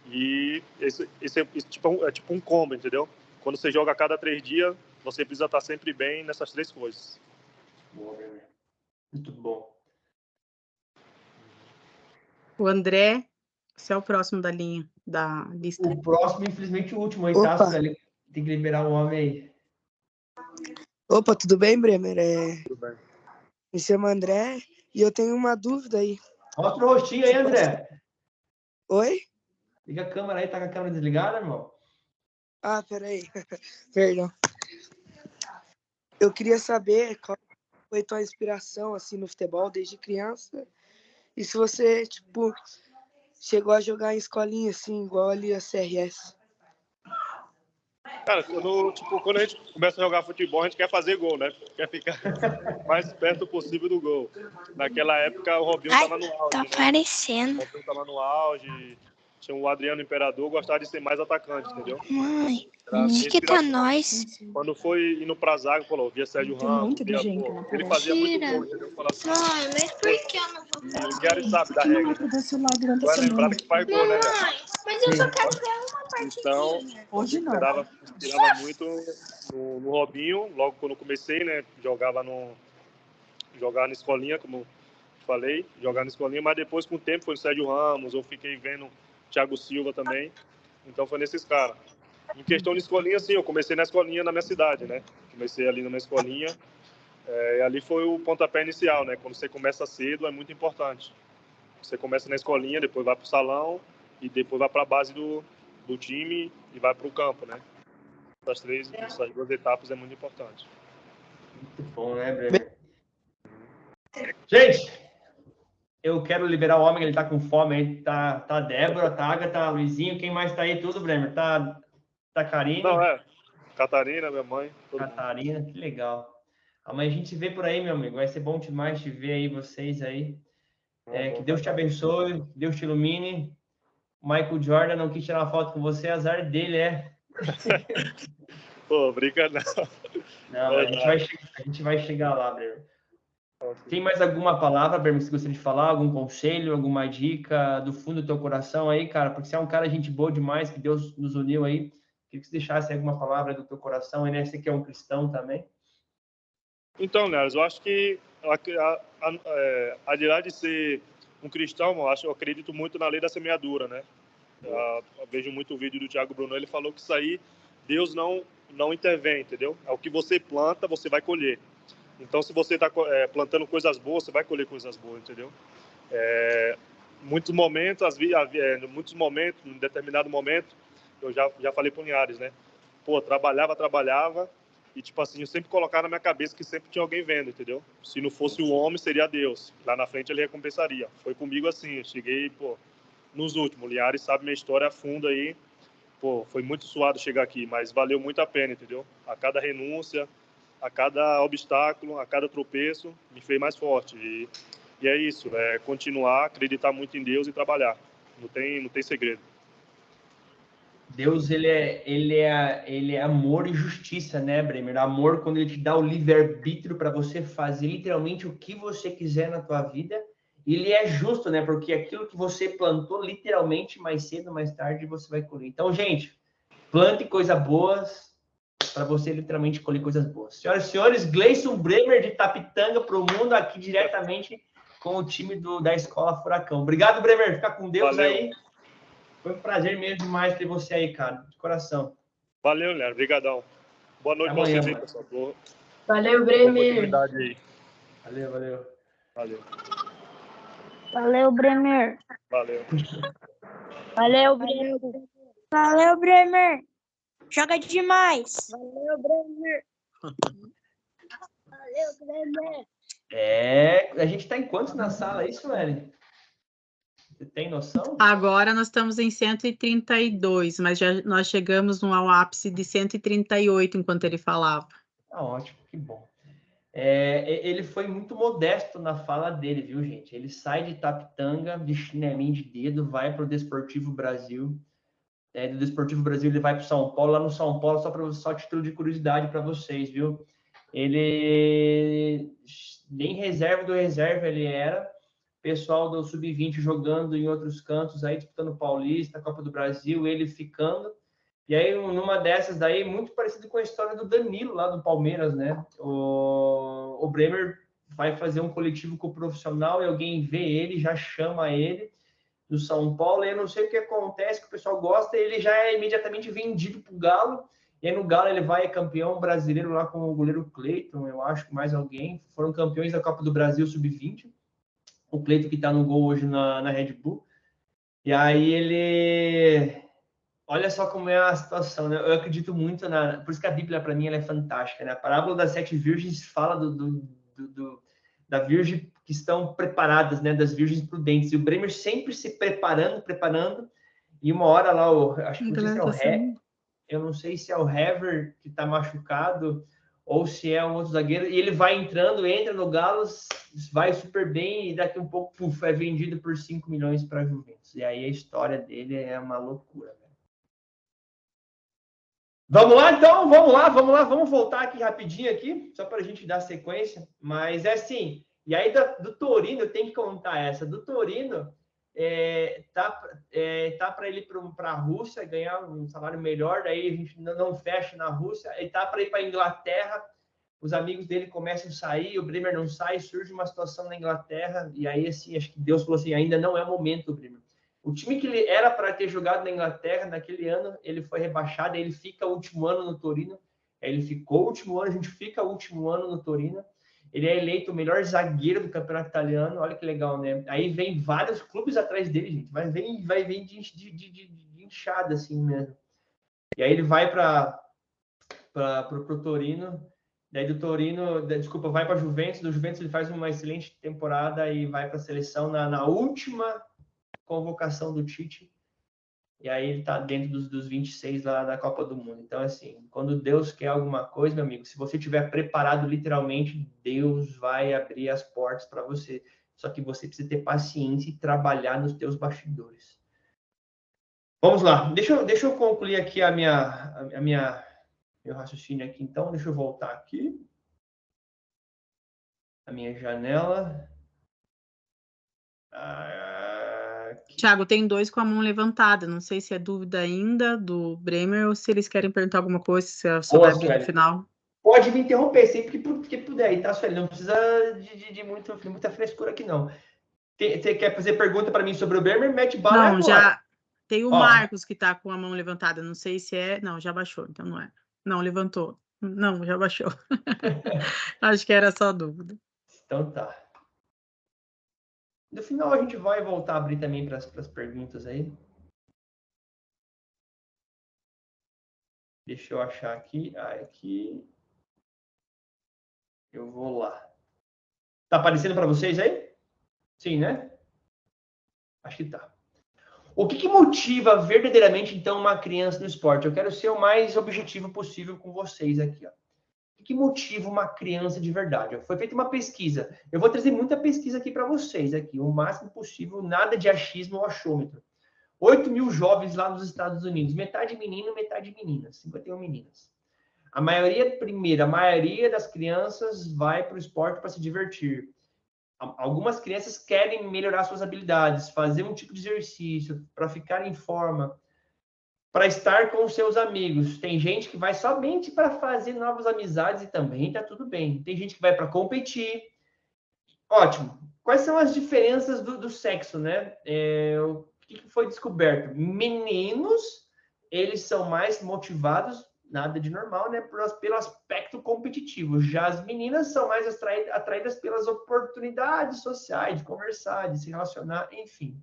E esse é tipo um combo, entendeu? Quando você joga a cada 3 dias, você precisa estar sempre bem nessas 3 coisas. Boa, muito bom. O André, você é o próximo da linha, da lista. O próximo, infelizmente, o último aí, tá? Tem que liberar o homem aí. Opa, tudo bem, Bremer? Tudo bem. Me chamo André e eu tenho uma dúvida aí. Mostra o rostinho aí, André. Oi? Liga a câmera aí, tá com a câmera desligada, irmão? Ah, peraí. Perdão. Eu queria saber qual foi tua inspiração, assim, no futebol desde criança. E se você, tipo, chegou a jogar em escolinha, assim, igual ali a CRS. Cara, quando a gente começa a jogar futebol, a gente quer fazer gol, né? Quer ficar mais perto possível do gol. Naquela época, o Robinho estava no auge. Tá aparecendo. O Robinho estava no auge. Tinha o Adriano Imperador, gostava de ser mais atacante, entendeu? Mãe, que tá nós. Quando foi indo pra zaga, falou, via Sérgio Ramos, ele fazia muito gol, entendeu? Assim, Mãe, mas por que eu não vou e o Gary sabe da regra. Vai lembrar que faz gol, né? Mãe, mas eu só quero ver uma partidinha. Então, hoje não. Inspirava muito no Robinho, logo quando comecei, né? Jogava na escolinha, como falei, jogar na escolinha, mas depois, com o tempo, foi o Sérgio Ramos, eu fiquei vendo Thiago Silva também, então foi nesses caras. Em questão de escolinha, sim, eu comecei na escolinha na minha cidade, né? Comecei ali na minha escolinha, e ali foi o pontapé inicial, né? Quando você começa cedo, é muito importante. Você começa na escolinha, depois vai pro salão, e depois vai para a base do time e vai para o campo, né? Essas 2 etapas é muito importante. Muito bom, né, Bremer? Gente, eu quero liberar o homem, ele tá com fome aí. Tá a Débora, tá a Agatha, tá Luizinho, quem mais tá aí? Tudo, Bremer? Tá a Karine? Não, Catarina, minha mãe. Catarina, que legal. Amanhã a gente se vê por aí, meu amigo. Vai ser bom demais te ver aí, vocês aí. Que Deus te abençoe, Deus te ilumine. Michael Jordan não quis tirar uma foto com você, azar dele, Pô, brinca não. Não, a gente vai chegar lá, Bremer. Tem mais alguma palavra, Bremer, que você gostaria de falar? Algum conselho, alguma dica do fundo do teu coração aí, cara? Porque você é um cara gente boa demais, que Deus nos uniu aí. Queria que você deixasse alguma palavra do teu coração, e né? Você que é um cristão também. Então, Neres, eu acho que a ideia de ser um cristão, eu acredito muito na lei da semeadura, né? Eu vejo muito o vídeo do Thiago Brunet, ele falou que isso aí, Deus não intervém, entendeu? É o que você planta, você vai colher. Então, se você está plantando coisas boas, você vai colher coisas boas, entendeu? muitos momentos, em determinado momento, eu já falei pro Linhares, né? Pô, trabalhava, e tipo assim, eu sempre colocava na minha cabeça que sempre tinha alguém vendo, entendeu? Se não fosse o homem, seria Deus. Lá na frente ele recompensaria. Foi comigo assim, eu cheguei, pô, nos últimos. O Linhares sabe minha história a fundo aí. Pô, foi muito suado chegar aqui, mas valeu muito a pena, entendeu? A cada renúncia, a cada obstáculo, a cada tropeço, me fez mais forte. E é isso, é continuar, acreditar muito em Deus e trabalhar. Não tem segredo. Deus, ele é amor e justiça, né, Bremer? Amor quando ele te dá o livre-arbítrio para você fazer literalmente o que você quiser na tua vida. E ele é justo, né? Porque aquilo que você plantou, literalmente, mais cedo ou mais tarde, você vai colher. Então, gente, plante coisas boas para você literalmente colher coisas boas. Senhoras e senhores, Gleison Bremer de Tapitanga para o mundo, aqui diretamente com o time da Escola Furacão. Obrigado, Bremer. Fica com Deus. Valeu. Aí. Foi um prazer mesmo demais ter você aí, cara. De coração. Valeu, Léo. Obrigadão. Boa noite para vocês aí, pessoal. Valeu, Bremer. Aí. Valeu. Valeu, Bremer. Valeu. Valeu, Bremer. Valeu, Bremer. Joga demais. Valeu, Bremer. Valeu, Bremer. A gente tá em quantos na sala, isso, Sueli? Você tem noção? Agora nós estamos em 132, mas nós chegamos no ápice de 138 enquanto ele falava. Ah, ótimo, que bom. Ele foi muito modesto na fala dele, viu, gente? Ele sai de Tapitanga, de chinelinho de dedo, vai para o Desportivo Brasil. Do Desportivo Brasil ele vai para o São Paulo. Lá no São Paulo, só título de curiosidade para vocês, viu? Ele nem reserva do reserva ele era. Pessoal do Sub-20 jogando em outros cantos, aí disputando Paulista, Copa do Brasil, ele ficando. E aí, numa dessas daí, muito parecido com a história do Danilo, lá do Palmeiras, né? O Bremer vai fazer um coletivo com o profissional e alguém vê ele, já chama ele do São Paulo, e eu não sei o que acontece, que o pessoal gosta, e ele já é imediatamente vendido para o Galo, e aí no Galo ele vai campeão brasileiro lá com o goleiro Cleiton, eu acho que mais alguém, foram campeões da Copa do Brasil Sub-20, o Cleiton que está no gol hoje na Red Bull. E aí ele... Olha só como é a situação, né? Eu acredito muito por isso que a Bíblia, para mim, ela é fantástica, né? A parábola das 7 virgens fala da virgem que estão preparadas, né? Das virgens prudentes. E o Bremer sempre se preparando. E uma hora lá, acho que eu não sei se é o Hever que está machucado ou se é um outro zagueiro, e ele vai entra no Galo, vai super bem, e daqui um pouco, é vendido por 5 milhões para a Juventus. E aí a história dele é uma loucura, velho. Vamos lá, então? Vamos voltar aqui rapidinho, aqui, só para a gente dar sequência. Mas é assim, e aí do Torino, eu tenho que contar essa. Do Torino, tá para ele para a Rússia, ganhar um salário melhor, daí a gente não fecha na Rússia, ele tá para ir para a Inglaterra, os amigos dele começam a sair, o Bremer não sai, surge uma situação na Inglaterra, e aí assim, acho que Deus falou assim, ainda não é o momento, Bremer. O time que ele era para ter jogado na Inglaterra naquele ano, ele foi rebaixado, ele fica o último ano no Torino, ele ficou o último ano, a gente fica o último ano no Torino. Ele é eleito o melhor zagueiro do campeonato italiano. Olha que legal, né? Aí vem vários clubes atrás dele, gente. Vai vir de inchada, assim mesmo. E aí ele vai para o Torino. Daí do Torino, vai para a Juventus. Do Juventus ele faz uma excelente temporada e vai para a seleção na última convocação do Tite. E aí ele está dentro dos 26 lá da Copa do Mundo. Então, assim, quando Deus quer alguma coisa, meu amigo, se você estiver preparado literalmente, Deus vai abrir as portas para você. Só que você precisa ter paciência e trabalhar nos teus bastidores. Vamos lá. Deixa eu concluir aqui meu raciocínio aqui. Então, deixa eu voltar aqui. A minha janela. Thiago, tem 2 com a mão levantada. Não sei se é dúvida ainda do Bremer ou se eles querem perguntar alguma coisa, se é sobre no final. Pode me interromper sempre que puder aí, tá, Sueli? Não precisa de muita frescura aqui, não. Você quer fazer pergunta para mim sobre o Bremer? Mete bala Não, agora. já tem o Marcos que está com a mão levantada. Não sei se é... Não, já baixou, então não é. Não, levantou. Não, já baixou. Acho que era só dúvida. Então tá. No final, a gente vai voltar a abrir também para as perguntas aí. Deixa eu achar aqui. Aqui. Eu vou lá. Tá aparecendo para vocês aí? Sim, né? Acho que tá. O que motiva verdadeiramente, então, uma criança no esporte? Eu quero ser o mais objetivo possível com vocês aqui, ó. O que motiva uma criança de verdade? Foi feita uma pesquisa. Eu vou trazer muita pesquisa aqui para vocês, aqui, o máximo possível, nada de achismo ou achômetro. 8.000 jovens lá nos Estados Unidos, metade menino, metade meninas, 51 meninas. A maioria das crianças vai para o esporte para se divertir. Algumas crianças querem melhorar suas habilidades, fazer um tipo de exercício, para ficar em forma, para estar com seus amigos. Tem gente que vai somente para fazer novas amizades e também está tudo bem. Tem gente que vai para competir. Ótimo. Quais são as diferenças do sexo, né? O que foi descoberto? Meninos, eles são mais motivados, nada de normal, né? Pelo aspecto competitivo. Já as meninas são mais atraídas pelas oportunidades sociais, de conversar, de se relacionar, enfim.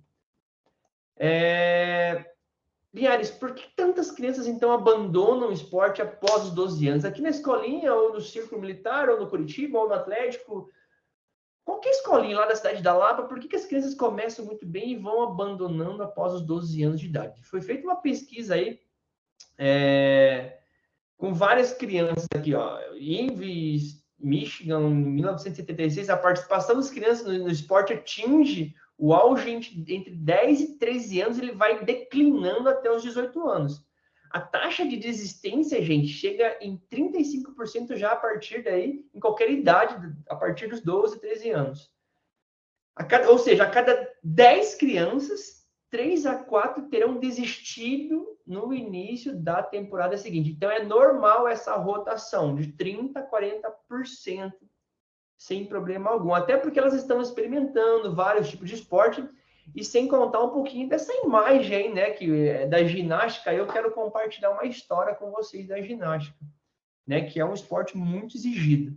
Linhares, por que tantas crianças, então, abandonam o esporte após os 12 anos? Aqui na escolinha, ou no círculo militar, ou no Curitiba, ou no Atlético, qualquer escolinha lá da cidade da Lapa, por que as crianças começam muito bem e vão abandonando após os 12 anos de idade? Foi feita uma pesquisa aí, com várias crianças aqui, ó, Inves, Michigan, em 1976, a participação das crianças no esporte atinge o auge entre 10 e 13 anos, ele vai declinando até os 18 anos. A taxa de desistência, gente, chega em 35% já a partir daí, em qualquer idade, a partir dos 12, 13 anos. Ou seja, a cada 10 crianças, 3 a 4 terão desistido no início da temporada seguinte. Então, é normal essa rotação de 30% a 40%, sem problema algum. Até porque elas estão experimentando vários tipos de esporte, e sem contar um pouquinho dessa imagem aí, né, que da ginástica. Eu quero compartilhar uma história com vocês da ginástica, né, que é um esporte muito exigido.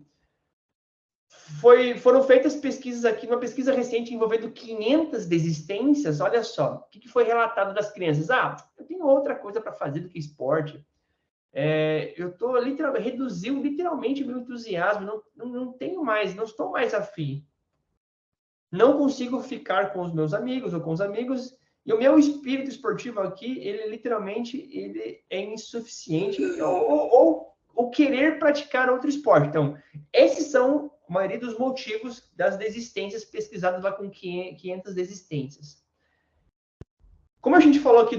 Foram feitas pesquisas aqui, uma pesquisa recente envolvendo 500 desistências. Olha só, o que foi relatado das crianças? Eu tenho outra coisa para fazer do que esporte. Eu estou reduziu literalmente meu entusiasmo, não tenho mais, não estou mais afim. Não consigo ficar com os meus amigos ou com os amigos, e o meu espírito esportivo aqui, ele é insuficiente, ou querer praticar outro esporte. Então, esses são a maioria dos motivos das desistências pesquisadas lá com 500 desistências. Como a gente falou aqui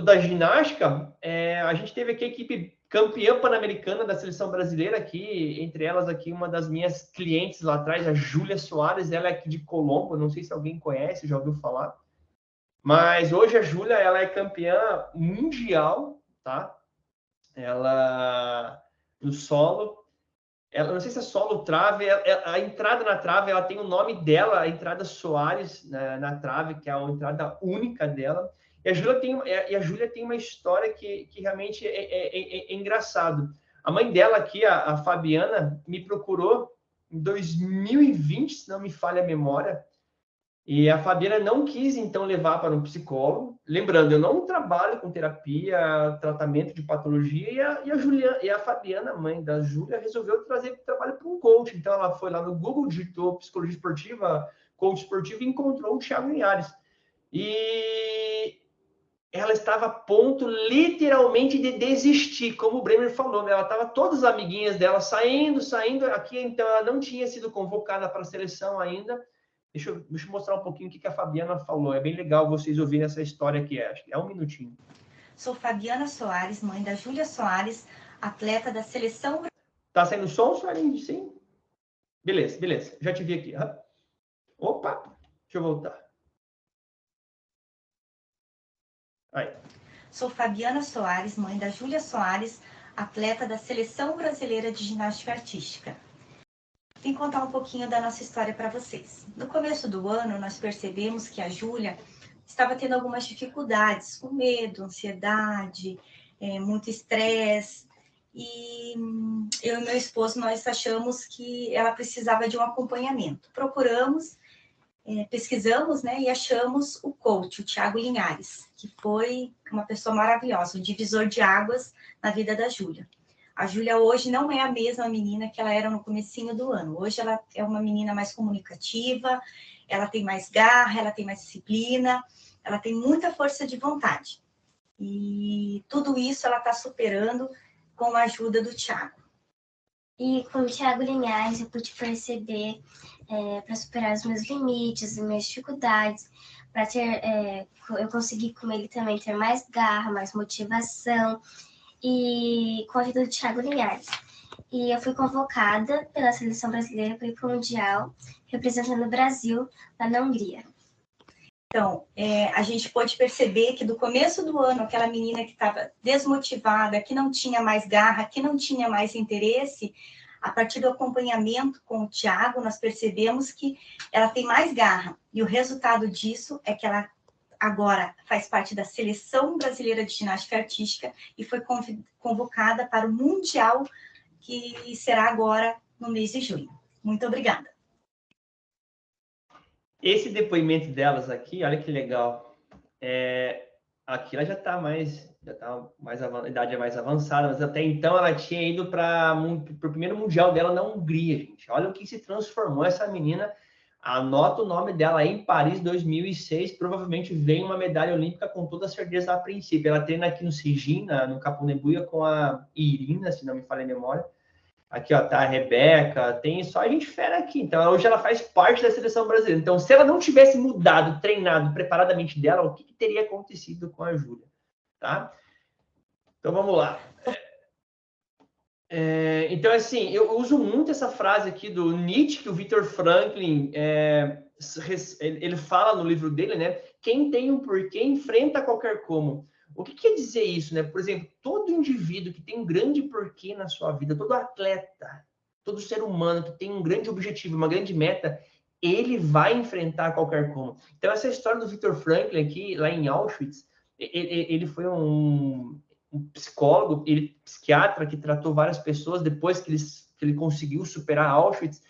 da ginástica, a gente teve aqui a equipe campeã pan-americana da seleção brasileira aqui, entre elas aqui uma das minhas clientes lá atrás, a Júlia Soares, ela é aqui de Colombo, não sei se alguém conhece, já ouviu falar. Mas hoje a Júlia, ela é campeã mundial, tá? Ela, no solo, ela, não sei se é solo trave, a entrada na trave, ela tem o nome dela, a entrada Soares na trave, que é a entrada única dela. E a Júlia tem uma história que realmente é engraçado. A mãe dela aqui, a Fabiana, me procurou em 2020, se não me falha a memória, e a Fabiana não quis, então, levar para um psicólogo. Lembrando, eu não trabalho com terapia, tratamento de patologia, e a Fabiana, mãe da Júlia, resolveu trazer o trabalho para um coach. Então, ela foi lá no Google, digitou psicologia esportiva, coach esportivo, e encontrou o Thiago Linhares. E ela estava a ponto, literalmente, de desistir, como o Bremer falou, né? Ela estava, todas as amiguinhas dela saindo, aqui, então ela não tinha sido convocada para a seleção ainda. Deixa eu mostrar um pouquinho o que a Fabiana falou. É bem legal vocês ouvirem essa história aqui. Acho que é um minutinho. Sou Fabiana Soares, mãe da Júlia Soares, atleta da seleção... Tá saindo som, Soarinho? Sim? Beleza. Já te vi aqui. Opa! Deixa eu voltar. Aí. Sou Fabiana Soares, mãe da Júlia Soares, atleta da Seleção Brasileira de Ginástica Artística. Vim contar um pouquinho da nossa história para vocês. No começo do ano, nós percebemos que a Júlia estava tendo algumas dificuldades, com medo, ansiedade, muito estresse. E eu e meu esposo, nós achamos que ela precisava de um acompanhamento. Procuramos pesquisamos, né, e achamos o coach, o Thiago Linhares, que foi uma pessoa maravilhosa, um divisor de águas na vida da Júlia. A Júlia hoje não é a mesma menina que ela era no comecinho do ano. Hoje ela é uma menina mais comunicativa, ela tem mais garra, ela tem mais disciplina, ela tem muita força de vontade. E tudo isso ela está superando com a ajuda do Thiago. E com o Thiago Linhares eu pude perceber para superar os meus limites, as minhas dificuldades, para eu consegui com ele também ter mais garra, mais motivação, e com a ajuda do Thiago Linhares. E eu fui convocada pela seleção brasileira para ir para o Mundial, representando o Brasil lá na Hungria. Então, a gente pôde perceber que do começo do ano, aquela menina que estava desmotivada, que não tinha mais garra, que não tinha mais interesse, a partir do acompanhamento com o Thiago, nós percebemos que ela tem mais garra. E o resultado disso é que ela agora faz parte da Seleção Brasileira de Ginástica Artística e foi convocada para o Mundial, que será agora no mês de junho. Muito obrigada. Esse depoimento delas aqui, olha que legal. Aqui ela já está mais a idade é mais avançada, mas até então ela tinha ido para o primeiro mundial dela na Hungria, gente. Olha o que se transformou essa menina. Anota o nome dela aí em Paris 2006. Provavelmente vem uma medalha olímpica com toda certeza a princípio. Ela treina aqui no Sijin, no Capunebuia, com a Irina, se não me falha a memória. Aqui, ó, tá a Rebeca, tem só a gente fera aqui. Então, hoje ela faz parte da seleção brasileira. Então, se ela não tivesse mudado, treinado preparadamente dela, o que teria acontecido com a Júlia? Tá? Então, vamos lá. Então, assim, eu uso muito essa frase aqui do Nietzsche, que o Viktor Franklin, ele fala no livro dele, né? Quem tem um porquê enfrenta qualquer como. O que quer dizer isso, né? Por exemplo, todo indivíduo que tem um grande porquê na sua vida, todo atleta, todo ser humano que tem um grande objetivo, uma grande meta, ele vai enfrentar qualquer como. Então, essa história do Viktor Franklin aqui, lá em Auschwitz, ele foi um psicólogo, psiquiatra que tratou várias pessoas depois que ele conseguiu superar Auschwitz.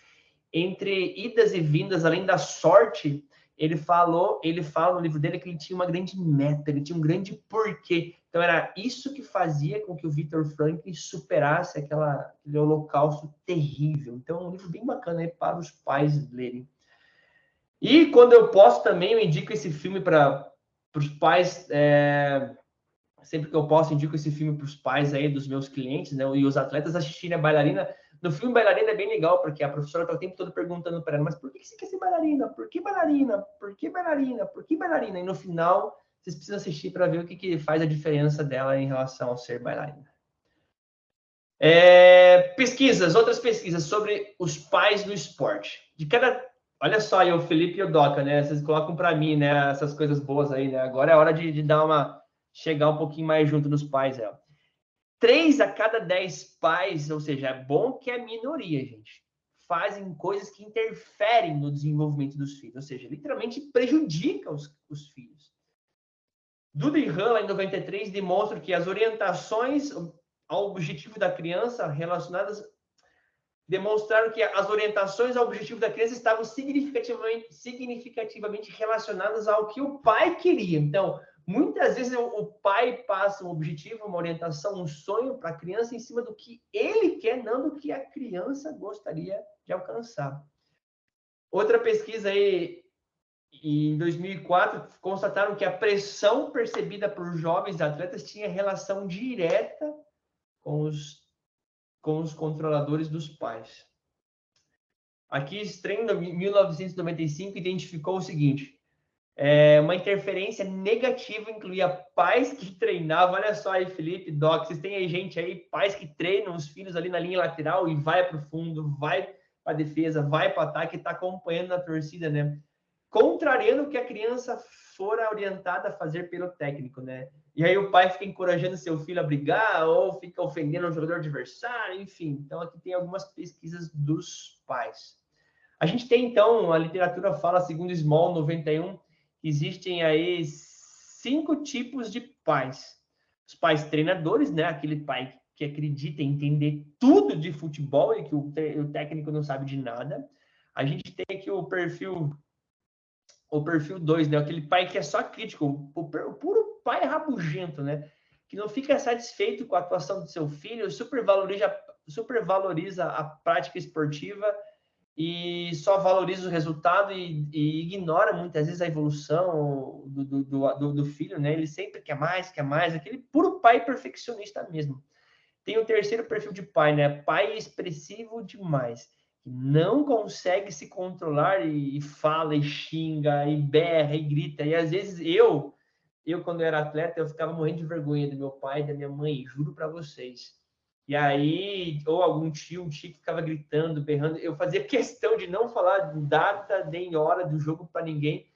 Entre idas e vindas, além da sorte, ele fala no livro dele que ele tinha uma grande meta, ele tinha um grande porquê. Então, era isso que fazia com que o Viktor Frankl superasse aquele holocausto terrível. Então, é um livro bem bacana aí para os pais lerem. E, quando eu posso também, eu indico esse filme para os pais. Sempre que eu posso, indico esse filme para os pais aí dos meus clientes, né? E os atletas assistirem a Bailarina. No filme Bailarina é bem legal, porque a professora está o tempo todo perguntando para ela, mas por que você quer ser bailarina? Por que bailarina? Por que bailarina? Por que bailarina? E no final, vocês precisam assistir para ver o que faz a diferença dela em relação ao ser bailarina. Outras pesquisas sobre os pais do esporte. Olha só aí, o Felipe e o Doca, né? Vocês colocam para mim, né? Essas coisas boas aí, né? Agora é hora de chegar um pouquinho mais junto nos pais, 3 a cada 10 pais, ou seja, é bom que é minoria, gente, fazem coisas que interferem no desenvolvimento dos filhos, ou seja, literalmente prejudica os filhos. Duda e Han, lá em 93, demonstram que as orientações ao objetivo da criança demonstraram que as orientações ao objetivo da criança estavam significativamente relacionadas ao que o pai queria. Então, muitas vezes o pai passa um objetivo, uma orientação, um sonho para a criança em cima do que ele quer, não do que a criança gostaria de alcançar. Outra pesquisa aí, em 2004, constataram que a pressão percebida por jovens atletas tinha relação direta com os controladores dos pais. Aqui, Strain, em 1995, identificou o seguinte: uma interferência negativa incluía pais que treinavam. Olha só aí, Felipe, Doc, vocês têm aí gente aí, pais que treinam os filhos ali na linha lateral e vai para o fundo, vai para a defesa, vai para o ataque, está acompanhando na torcida, né? Contrariando o que a criança fora orientada a fazer pelo técnico, né? E aí o pai fica encorajando seu filho a brigar ou fica ofendendo o jogador adversário, enfim. Então, aqui tem algumas pesquisas dos pais. A gente tem, então, a literatura fala, segundo Small, 91, existem aí 5 tipos de pais. Os pais treinadores, né? Aquele pai que acredita em entender tudo de futebol e que o técnico não sabe de nada. A gente tem aqui o perfil o perfil 2, né? Aquele pai que é só crítico, o puro pai rabugento, né? Que não fica satisfeito com a atuação do seu filho, supervaloriza a prática esportiva e só valoriza o resultado e ignora muitas vezes a evolução do filho, né? Ele sempre quer mais, aquele puro pai perfeccionista mesmo. Tem o terceiro perfil de pai, né? Pai expressivo demais, que não consegue se controlar e fala, e xinga, e berra, e grita. E às vezes eu quando era atleta, eu ficava morrendo de vergonha do meu pai e da minha mãe, juro para vocês. E aí, ou algum tio que ficava gritando, berrando, eu fazia questão de não falar data nem hora do jogo para ninguém,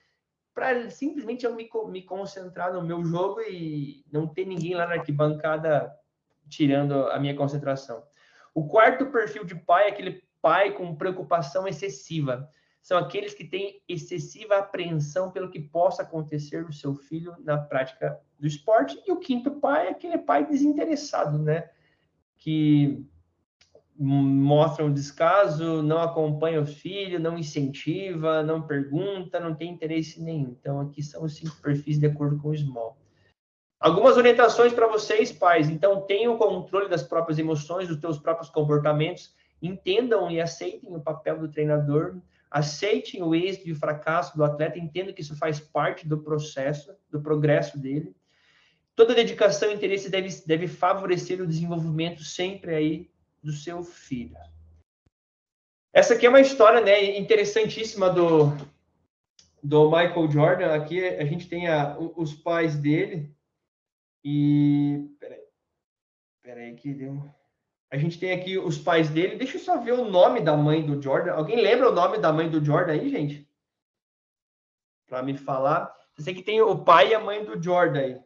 para simplesmente eu me concentrar no meu jogo e não ter ninguém lá na arquibancada tirando a minha concentração. O quarto perfil de pai é aquele pai com preocupação excessiva. São aqueles que têm excessiva apreensão pelo que possa acontecer do seu filho na prática do esporte. E o quinto pai é aquele pai desinteressado, né? Que mostra um descaso, não acompanha o filho, não incentiva, não pergunta, não tem interesse nenhum. Então, aqui são os 5 perfis de acordo com o Small. Algumas orientações para vocês, pais. Então, tenham o controle das próprias emoções, dos teus próprios comportamentos. Entendam e aceitem o papel do treinador. Aceitem o êxito e o fracasso do atleta. Entendam que isso faz parte do processo, do progresso dele. Toda dedicação e interesse deve favorecer o desenvolvimento sempre aí do seu filho. Essa aqui é uma história, né, interessantíssima do Michael Jordan. Aqui a gente tem os pais dele. E peraí que deu. A gente tem aqui os pais dele. Deixa eu só ver o nome da mãe do Jordan. Alguém lembra o nome da mãe do Jordan aí, gente? Para me falar. Eu sei que tem o pai e a mãe do Jordan aí.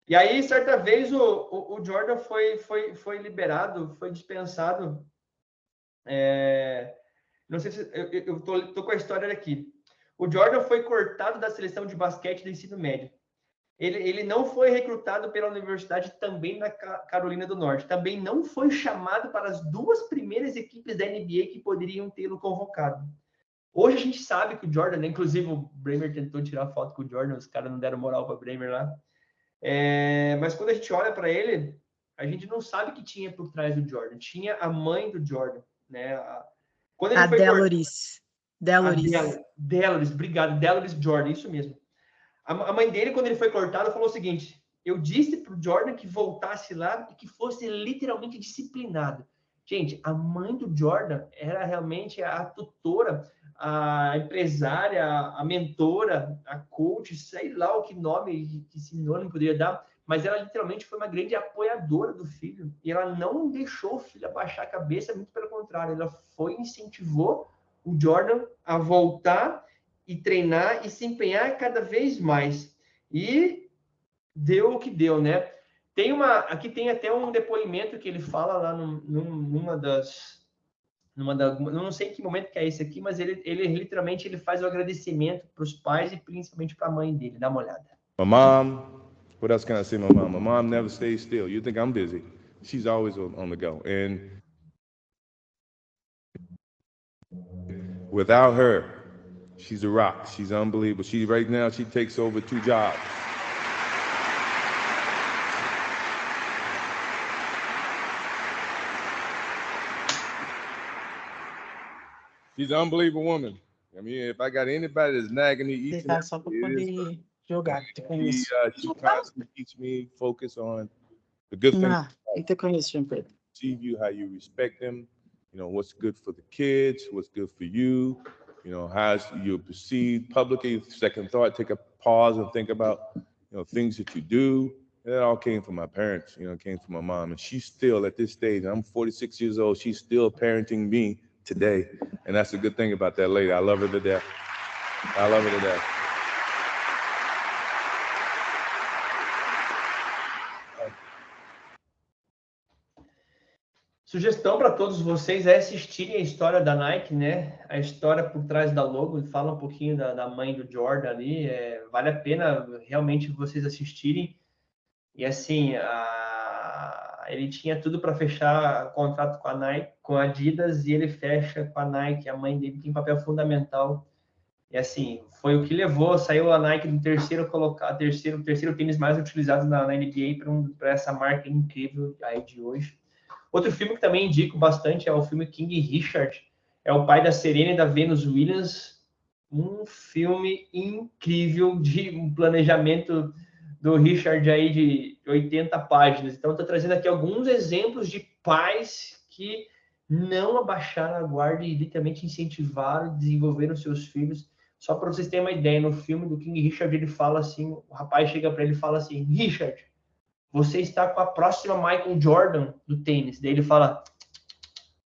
E aí, certa vez, o Jordan foi liberado, foi dispensado. Não sei se... Eu tô com a história aqui. O Jordan foi cortado da seleção de basquete do ensino médio. Ele não foi recrutado pela universidade também na Carolina do Norte. Também não foi chamado para as 2 primeiras equipes da NBA que poderiam tê-lo convocado. Hoje a gente sabe que o Jordan, né, inclusive o Bremer tentou tirar foto com o Jordan, os caras não deram moral para o Bremer lá. Mas quando a gente olha para ele, a gente não sabe o que tinha por trás do Jordan. Tinha a mãe do Jordan, né? Quando ele a Deloris. Deloris, obrigado. Deloris Jordan, isso mesmo. A mãe dele, quando ele foi cortado, falou o seguinte: eu disse para o Jordan que voltasse lá e que fosse literalmente disciplinado. Gente, a mãe do Jordan era realmente a tutora, a empresária, a mentora, a coach, sei lá o que nome, que sinônimo poderia dar, mas ela literalmente foi uma grande apoiadora do filho. E ela não deixou o filho abaixar a cabeça, muito pelo contrário, ela incentivou o Jordan a voltar e treinar e se empenhar cada vez mais. E deu o que deu, né? Aqui tem até um depoimento que ele fala lá não sei em que momento que é esse aqui, mas ele literalmente faz o agradecimento para os pais e principalmente para a mãe dele. Dá uma olhada. My mom, what else can I say? My mom never stays still. You think I'm busy? She's always on the go. And without her, she's a rock. She's unbelievable. Right now, she takes over 2 jobs. She's an unbelievable woman. I mean, if I got anybody that's nagging me each and Só para poder jogar. she constantly teaches me focus on the good things. Eu te conheço, João Pedro. Perceive you, how you respect them. You know, what's good for the kids, what's good for you. You know, how you perceive publicly, second thought, take a pause and think about, you know, things that you do. And that all came from my parents, you know, it came from my mom. And she's still at this stage, I'm 46 years old, she's still parenting me today. And that's the good thing about that lady. I love her to death. I love her to death. Sugestão para todos vocês é assistirem a história da Nike, né? A história por trás da logo, fala um pouquinho da mãe do Jordan ali. Vale a pena realmente vocês assistirem. E assim, ele tinha tudo para fechar contrato com a Nike, com a Adidas, e ele fecha com a Nike. A mãe dele tem um papel fundamental E assim, foi o que levou, saiu a Nike do terceiro tênis mais utilizado na NBA para essa marca incrível aí de hoje. Outro filme que também indico bastante é o filme King Richard, é o pai da Serena e da Venus Williams, um filme incrível de um planejamento do Richard aí de 80 páginas. Então, estou trazendo aqui alguns exemplos de pais que não abaixaram a guarda e literalmente incentivaram, desenvolveram seus filhos. Só para vocês terem uma ideia, no filme do King Richard, ele fala assim, o rapaz chega para ele e fala assim, Richard, você está com a próxima Michael Jordan do tênis. Daí ele fala,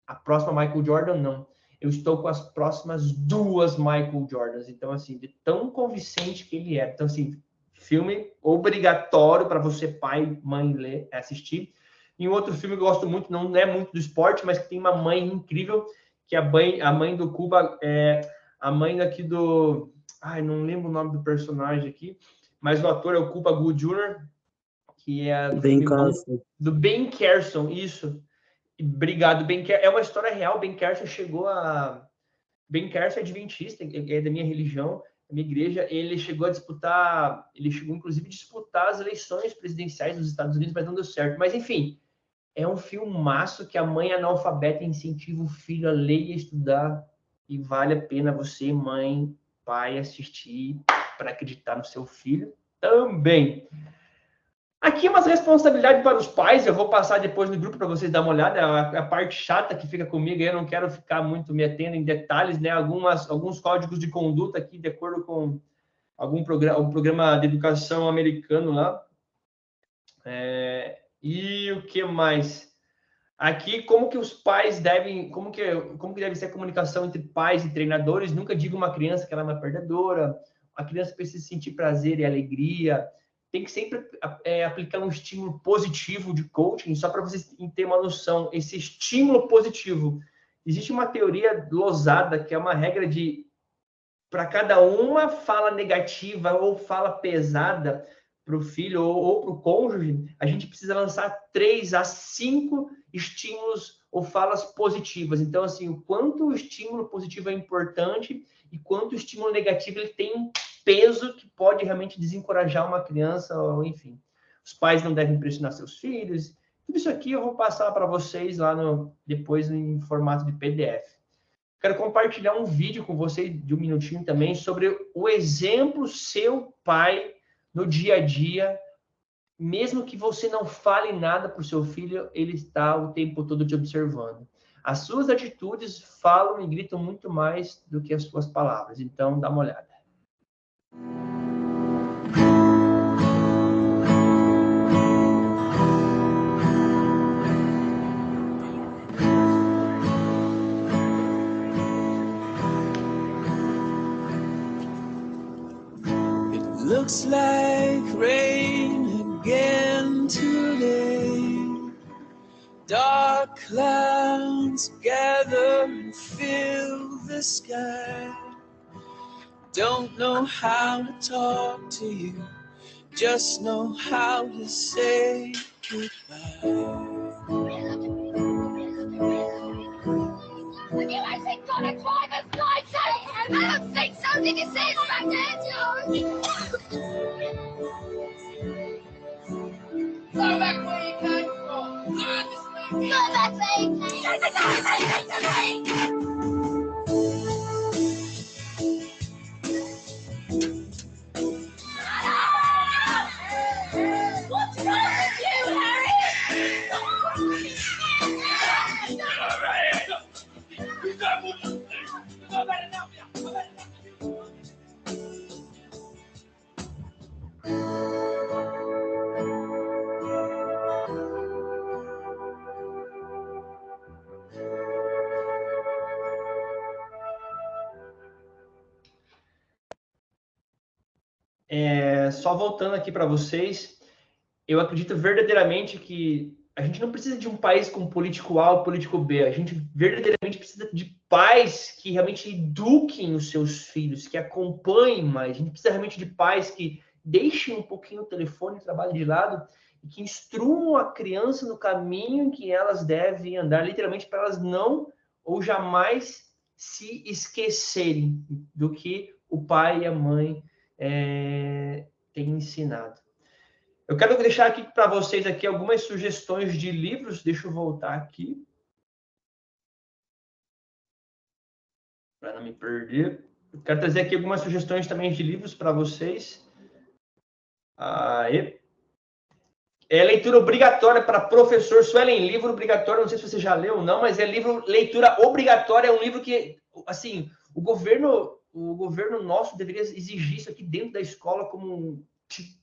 a próxima Michael Jordan não. Eu estou com as próximas 2 Michael Jordans. Então, assim, de tão convincente que ele é. Então, assim, filme obrigatório para você, pai, mãe, ler, assistir. E um outro filme que eu gosto muito, não é muito do esporte, mas que tem uma mãe incrível, que a mãe do Cuba, a mãe daqui do... Ai, não lembro o nome do personagem aqui, mas o ator é o Cuba Gooding Jr., que é do Ben Carson, isso. Obrigado, Ben Carson. É uma história real, Ben Carson chegou a... Ben Carson é adventista, é da minha religião, da minha igreja. Ele chegou a disputar, inclusive disputar as eleições presidenciais dos Estados Unidos, mas não deu certo. Mas enfim, é um filmaço que a mãe analfabeta incentiva o filho a ler e a estudar, e vale a pena você, mãe, pai, assistir para acreditar no seu filho também. Aqui umas responsabilidades para os pais, eu vou passar depois no grupo para vocês dar uma olhada, a parte chata que fica comigo, eu não quero ficar muito me atendo em detalhes, né? Alguns códigos de conduta aqui, de acordo com um programa de educação americano lá. E o que mais? Aqui, como que os pais devem, como que deve ser a comunicação entre pais e treinadores? Nunca diga uma criança que ela é uma perdedora, a criança precisa sentir prazer e alegria. Tem que sempre aplicar um estímulo positivo de coaching, só para vocês terem uma noção. Esse estímulo positivo, existe uma teoria losada, que é uma regra de, para cada uma fala negativa ou fala pesada para o filho ou para o cônjuge, a gente precisa lançar 3 a 5 estímulos ou falas positivas. Então, assim, o quanto o estímulo positivo é importante e quanto o estímulo negativo ele tem peso que pode realmente desencorajar uma criança, ou enfim. Os pais não devem pressionar seus filhos. Tudo isso aqui eu vou passar para vocês lá depois em formato de PDF. Quero compartilhar um vídeo com vocês de 1 minutinho também sobre o exemplo seu pai no dia a dia. Mesmo que você não fale nada para o seu filho, ele está o tempo todo te observando. As suas atitudes falam e gritam muito mais do que as suas palavras. Então, dá uma olhada. Looks like rain again today. Dark clouds gather and fill the sky. Don't know how to talk to you, just know how to say goodbye. Would you actually gonna drive a flight out? I don't think so. Did you see it back there, George? Go back where you came from. Go back where you came from. What's wrong with you, Harry? Só voltando aqui para vocês, eu acredito verdadeiramente que a gente não precisa de um país com político A ou político B, a gente verdadeiramente precisa de pais que realmente eduquem os seus filhos, que acompanhem mais, a gente precisa realmente de pais que deixem um pouquinho o telefone e o trabalho de lado e que instruam a criança no caminho em que elas devem andar, literalmente para elas não ou jamais se esquecerem do que o pai e a mãe têm ensinado. Eu quero deixar aqui para vocês aqui algumas sugestões de livros. Deixa eu voltar aqui para não me perder. Eu quero trazer aqui algumas sugestões também de livros para vocês. Aê. Leitura obrigatória para professor. Suelen, livro obrigatório, não sei se você já leu ou não, mas leitura obrigatória, é um livro que, assim, o governo nosso deveria exigir isso aqui dentro da escola como um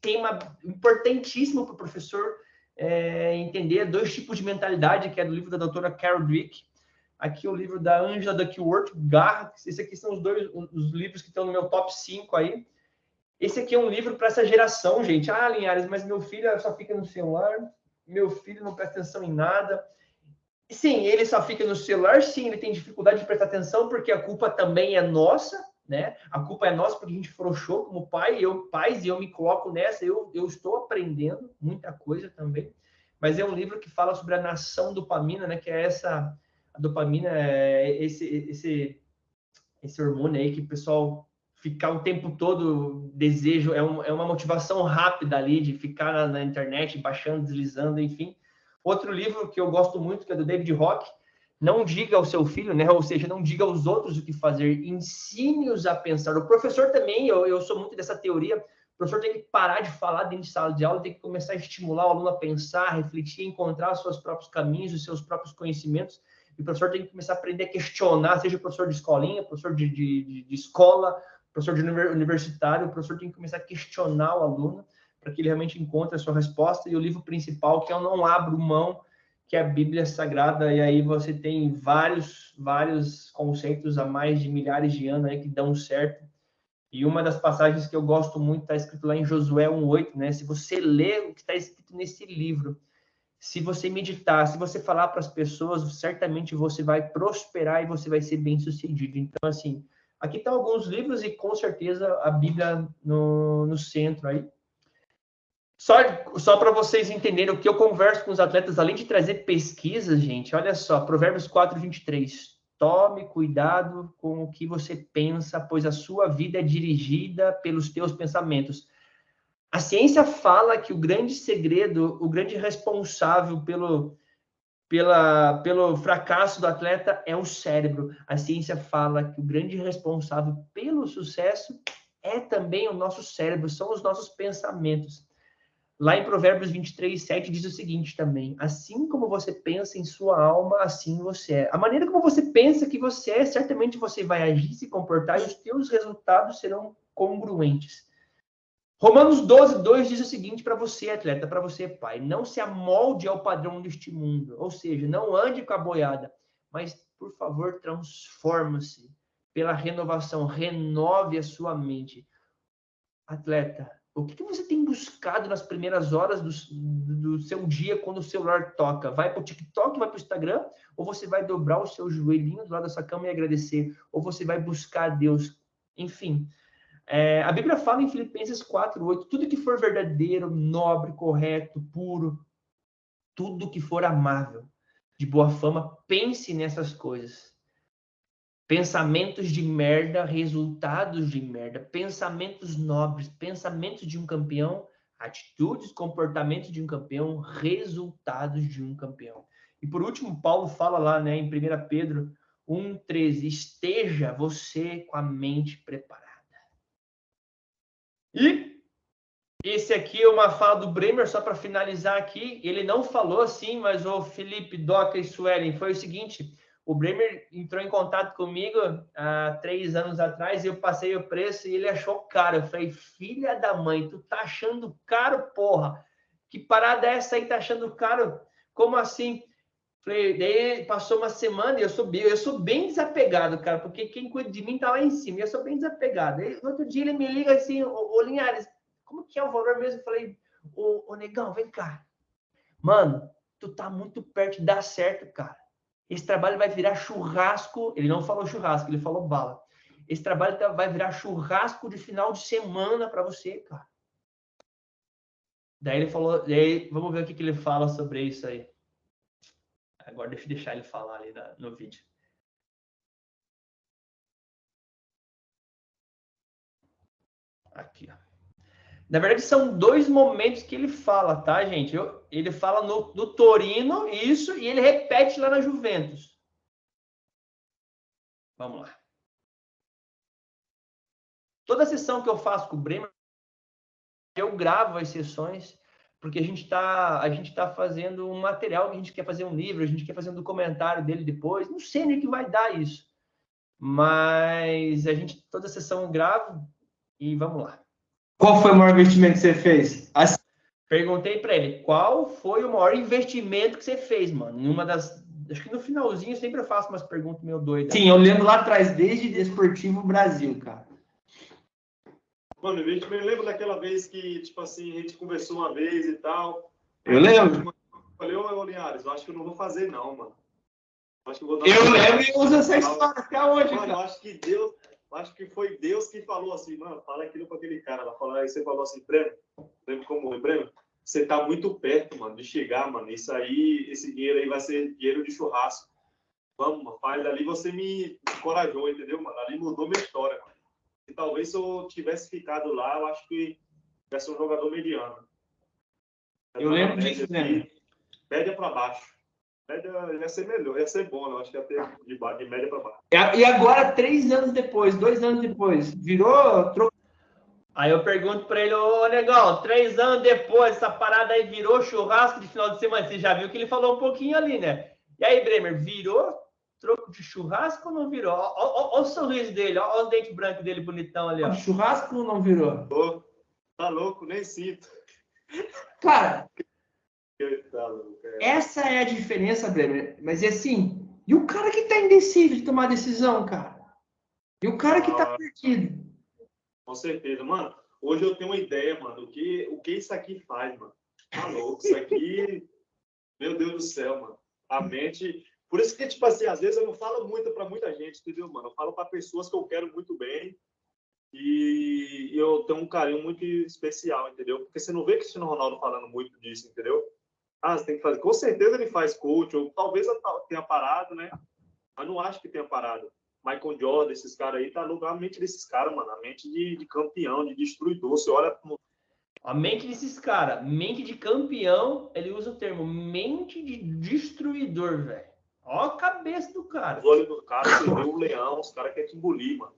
tema importantíssimo para o professor entender 2 tipos de mentalidade, que é do livro da doutora Carol Dweck. Aqui o livro da Angela Duckworth, Garra. Esses aqui são os livros que estão no meu top 5 aí. Esse aqui é um livro para essa geração, gente. Ah, Linhares, mas meu filho só fica no celular, meu filho não presta atenção em nada. Sim, ele só fica no celular, sim, ele tem dificuldade de prestar atenção, porque a culpa também é nossa, né? A culpa é nossa porque a gente frouxou como pais, e eu me coloco nessa, eu estou aprendendo muita coisa também. Mas é um livro que fala sobre a nação dopamina, né? Que é a dopamina é esse hormônio aí que o pessoal ficar o tempo todo desejo, é uma motivação rápida ali de ficar na internet, baixando, deslizando, enfim. Outro livro que eu gosto muito, que é do David Rock, Não Diga ao Seu Filho, né? Ou seja, não diga aos outros o que fazer, ensine-os a pensar. O professor também, eu sou muito dessa teoria, o professor tem que parar de falar dentro de sala de aula, tem que começar a estimular o aluno a pensar, refletir, encontrar os seus próprios caminhos, os seus próprios conhecimentos. E o professor tem que começar a aprender a questionar, seja professor de escolinha, professor de escola, professor de universitário, o professor tem que começar a questionar o aluno para que ele realmente encontre a sua resposta. E o livro principal, que eu não abro mão, que é a Bíblia Sagrada, e aí você tem vários conceitos há mais de milhares de anos aí que dão certo. E uma das passagens que eu gosto muito está escrito lá em Josué 1:8, né? Se você ler o que está escrito nesse livro, se você meditar, se você falar para as pessoas, certamente você vai prosperar e você vai ser bem-sucedido. Então, assim, aqui estão alguns livros e, com certeza, a Bíblia no centro aí. Só para vocês entenderem o que eu converso com os atletas, além de trazer pesquisas, gente, olha só, Provérbios 4:23. Tome cuidado com o que você pensa, pois a sua vida é dirigida pelos teus pensamentos. A ciência fala que o grande segredo, o grande responsável pelo fracasso do atleta é o cérebro. A ciência fala que o grande responsável pelo sucesso é também o nosso cérebro, são os nossos pensamentos. Lá em Provérbios 23:7 diz o seguinte também: assim como você pensa em sua alma, assim você é. A maneira como você pensa que você é, certamente você vai agir, se comportar e os teus resultados serão congruentes. Romanos 12:2 diz o seguinte para você, atleta, para você, pai: não se amolde ao padrão deste mundo, ou seja, não ande com a boiada, mas, por favor, transforma-se pela renovação, renove a sua mente. Atleta, o que você tem buscado nas primeiras horas do seu dia quando o celular toca? Vai para o TikTok, vai para o Instagram? Ou você vai dobrar o seu joelhinho do lado da sua cama e agradecer? Ou você vai buscar a Deus? Enfim, a Bíblia fala em Filipenses 4:8, tudo que for verdadeiro, nobre, correto, puro, tudo que for amável, de boa fama, pense nessas coisas. Pensamentos de merda, resultados de merda, pensamentos nobres, pensamentos de um campeão, atitudes, comportamentos de um campeão, resultados de um campeão. E por último, Paulo fala lá, né, em 1 Pedro 1:13, esteja você com a mente preparada. E esse aqui é uma fala do Bremer, só para finalizar aqui. Ele não falou assim, mas o Felipe, Doca e Suelen, foi o seguinte: o Bremer entrou em contato comigo há 3 anos atrás e eu passei o preço e ele achou caro. Eu falei, filha da mãe, tu tá achando caro, porra? Que parada é essa aí, tá achando caro? Como assim? Falei, daí passou uma semana e eu sou bem desapegado, cara, porque quem cuida de mim tá lá em cima, e eu sou bem desapegado. Aí, no outro dia ele me liga assim, ô Linhares, como que é o valor mesmo? Eu falei, ô negão, vem cá. Mano, tu tá muito perto de dar certo, cara. Esse trabalho vai virar churrasco. Ele não falou churrasco, ele falou bala. Esse trabalho vai virar churrasco de final de semana para você, cara. Daí ele falou, daí, vamos ver o que ele fala sobre isso aí. Agora deixa eu deixar ele falar ali no vídeo. Aqui, ó. Na verdade, são 2 momentos que ele fala, tá, gente? Ele fala do Torino, isso, e ele repete lá na Juventus. Vamos lá. Toda sessão que eu faço com o Bremer, eu gravo as sessões, porque a gente tá fazendo um material, que a gente quer fazer um livro, a gente quer fazer um documentário dele depois. Não sei nem o que vai dar isso. Mas toda sessão eu gravo e vamos lá. Qual foi o maior investimento que você fez? Perguntei para ele, qual foi o maior investimento que você fez, mano? Acho que no finalzinho eu sempre faço umas perguntas meio doidas. Sim, eu lembro lá atrás, desde Desportivo Brasil, cara. Mano, eu lembro daquela vez que, tipo assim, a gente conversou uma vez e tal. Eu lembro. Eu falei, ô Linhares, eu acho que eu não vou fazer não, mano. Acho que eu vou dar Eu lembro e uso essa história até hoje, mano, cara. Eu acho que foi Deus que falou assim, mano, fala aquilo com aquele cara. Aí você falou assim, Breno, lembra como, Breno? Você tá muito perto, mano, de chegar, mano. Isso aí, esse dinheiro aí vai ser dinheiro de churrasco. Vamos, mano, faz. Ali você me encorajou, entendeu, mano? Ali mudou minha história, mano. E talvez se eu tivesse ficado lá, eu acho que tivesse um jogador mediano. Eu lembro disso, né? Média pra baixo. Média ia ser melhor, ia ser bom, né? Eu acho que ia ter de média pra baixo. E agora, 2 anos depois, virou... Aí eu pergunto pra ele, ô negão, 3 anos depois, essa parada aí virou churrasco de final de semana. Você já viu que ele falou um pouquinho ali, né? E aí, Bremer, virou troco de churrasco ou não virou? Olha o sorriso dele, olha o dente branco dele bonitão ali, ó. Churrasco ou não virou? Ô, tá louco, nem sinto. Cara, tá louco, essa é a diferença, Bremer. Mas é assim, e o cara que tá indeciso de tomar decisão, cara? E o cara que tá perdido? Com certeza, mano. Hoje eu tenho uma ideia, mano. O que isso aqui faz, mano? Tá louco, isso aqui... Meu Deus do céu, mano. A mente... Por isso que, tipo assim, às vezes eu não falo muito pra muita gente, entendeu, mano? Eu falo pra pessoas que eu quero muito bem e eu tenho um carinho muito especial, entendeu? Porque você não vê Cristiano Ronaldo falando muito disso, entendeu? Ah, você tem que fazer... Com certeza ele faz coach, ou talvez tenha parado, né? Mas não acho que tenha parado. Michael Jordan, esses caras aí, tá louco. A mente desses caras, mano. A mente de campeão, de destruidor. Você olha como... A mente desses caras, mente de campeão, ele usa o termo mente de destruidor, velho. Ó a cabeça do cara. Os olhos do cara, você vê o leão, os caras querem te engolir, mano.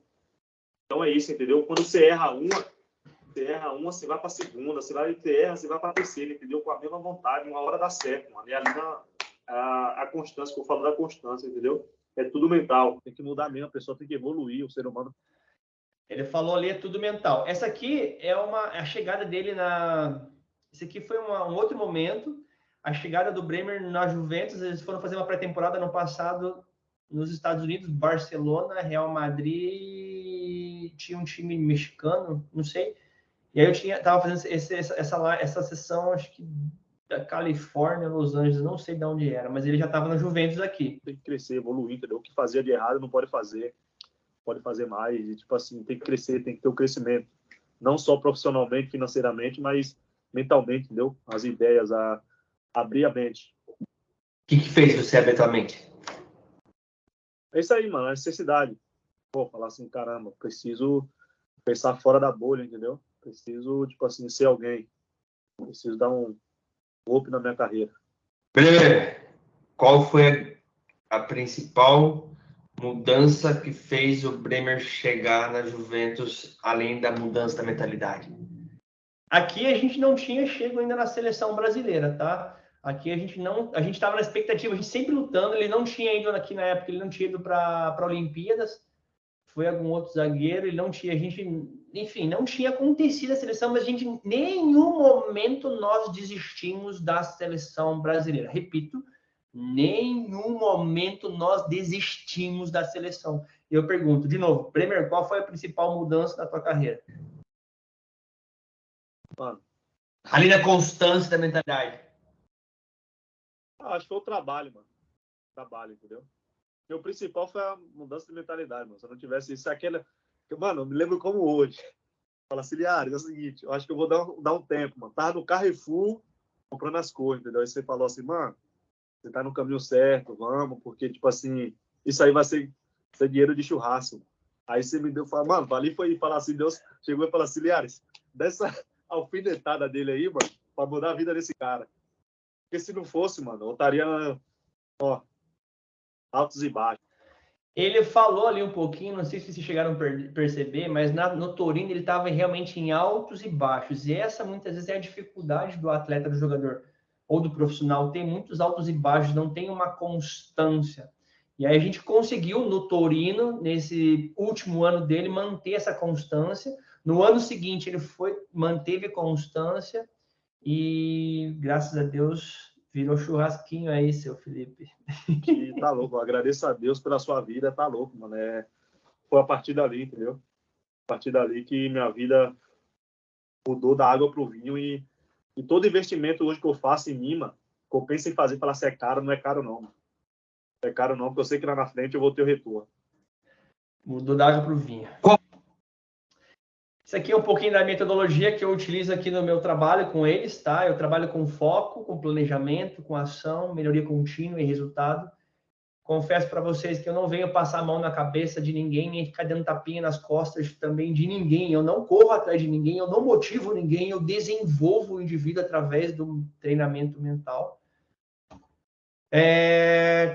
Então é isso, entendeu? Quando você erra uma, você vai pra segunda, você vai pra terceira, entendeu? Com a mesma vontade, uma hora dá certo, mano. E ali a constância, que eu falo da constância, entendeu? É tudo mental. Tem que mudar mesmo, a pessoa tem que evoluir, o ser humano. Ele falou ali, é tudo mental. Essa aqui é a chegada dele na... Esse aqui foi um outro momento. A chegada do Bremer na Juventus, eles foram fazer uma pré-temporada no passado nos Estados Unidos, Barcelona, Real Madrid, tinha um time mexicano, não sei. E aí eu tava fazendo essa sessão, acho que da Califórnia, Los Angeles, não sei de onde era, mas ele já estava na Juventus aqui. Tem que crescer, evoluir, entendeu? O que fazia de errado não pode fazer mais. E, tipo assim, tem que crescer, tem que ter o crescimento. Não só profissionalmente, financeiramente, mas mentalmente, entendeu? As ideias, abrir a mente. O que fez você abrir a mente? É isso aí, mano, a necessidade. Pô, falar assim, caramba, preciso pensar fora da bolha, entendeu? Preciso, tipo assim, ser alguém. Preciso dar um up na minha carreira. Bremer, qual foi a principal mudança que fez o Bremer chegar na Juventus, além da mudança da mentalidade? Aqui a gente não tinha chego ainda na seleção brasileira, tá? Aqui a gente estava na expectativa, a gente sempre lutando, ele não tinha ido aqui na época, ele não tinha ido para Olimpíadas, foi algum outro zagueiro, ele não tinha, enfim, não tinha acontecido a seleção, mas em nenhum momento nós desistimos da seleção brasileira. Repito, nenhum momento nós desistimos da seleção. Eu pergunto, de novo, Bremer, qual foi a principal mudança da tua carreira? Mano, ali na constância da mentalidade. Acho que foi o trabalho, mano. Trabalho, entendeu? O principal foi a mudança de mentalidade, mano. Se eu não tivesse isso, Mano, eu me lembro como hoje. Fala assim, Liares, é o seguinte, eu acho que eu vou dar um tempo, mano. Tava no Carrefour comprando as coisas, entendeu? Aí você falou assim, mano, você tá no caminho certo, vamos, porque, tipo assim, isso aí vai ser dinheiro de churrasco. Aí você me deu, falou, mano, ali foi falar assim, Deus chegou e falou assim, Liares, dessa alfinetada dele aí, mano, pra mudar a vida desse cara. Porque se não fosse, mano, eu estaria, ó, altos e baixos. Ele falou ali um pouquinho, não sei se vocês chegaram a perceber, mas no Torino ele estava realmente em altos e baixos. E essa, muitas vezes, é a dificuldade do atleta, do jogador ou do profissional. Tem muitos altos e baixos, não tem uma constância. E aí a gente conseguiu, no Torino, nesse último ano dele, manter essa constância. No ano seguinte, ele manteve constância e, graças a Deus, virou churrasquinho aí, seu Felipe. E tá louco, eu agradeço a Deus pela sua vida, tá louco, mano. Foi a partir dali, entendeu? A partir dali que minha vida mudou da água pro vinho e todo investimento hoje que eu faço em mim, mano, que eu penso em fazer para ser caro, não é caro não, mano. Não é caro não, porque eu sei que lá na frente eu vou ter o retorno. Mudou da água pro vinho. Isso aqui é um pouquinho da metodologia que eu utilizo aqui no meu trabalho com eles, tá? Eu trabalho com foco, com planejamento, com ação, melhoria contínua e resultado. Confesso para vocês que eu não venho passar a mão na cabeça de ninguém, nem ficar dando tapinha nas costas também de ninguém. Eu não corro atrás de ninguém, eu não motivo ninguém, eu desenvolvo o indivíduo através do treinamento mental.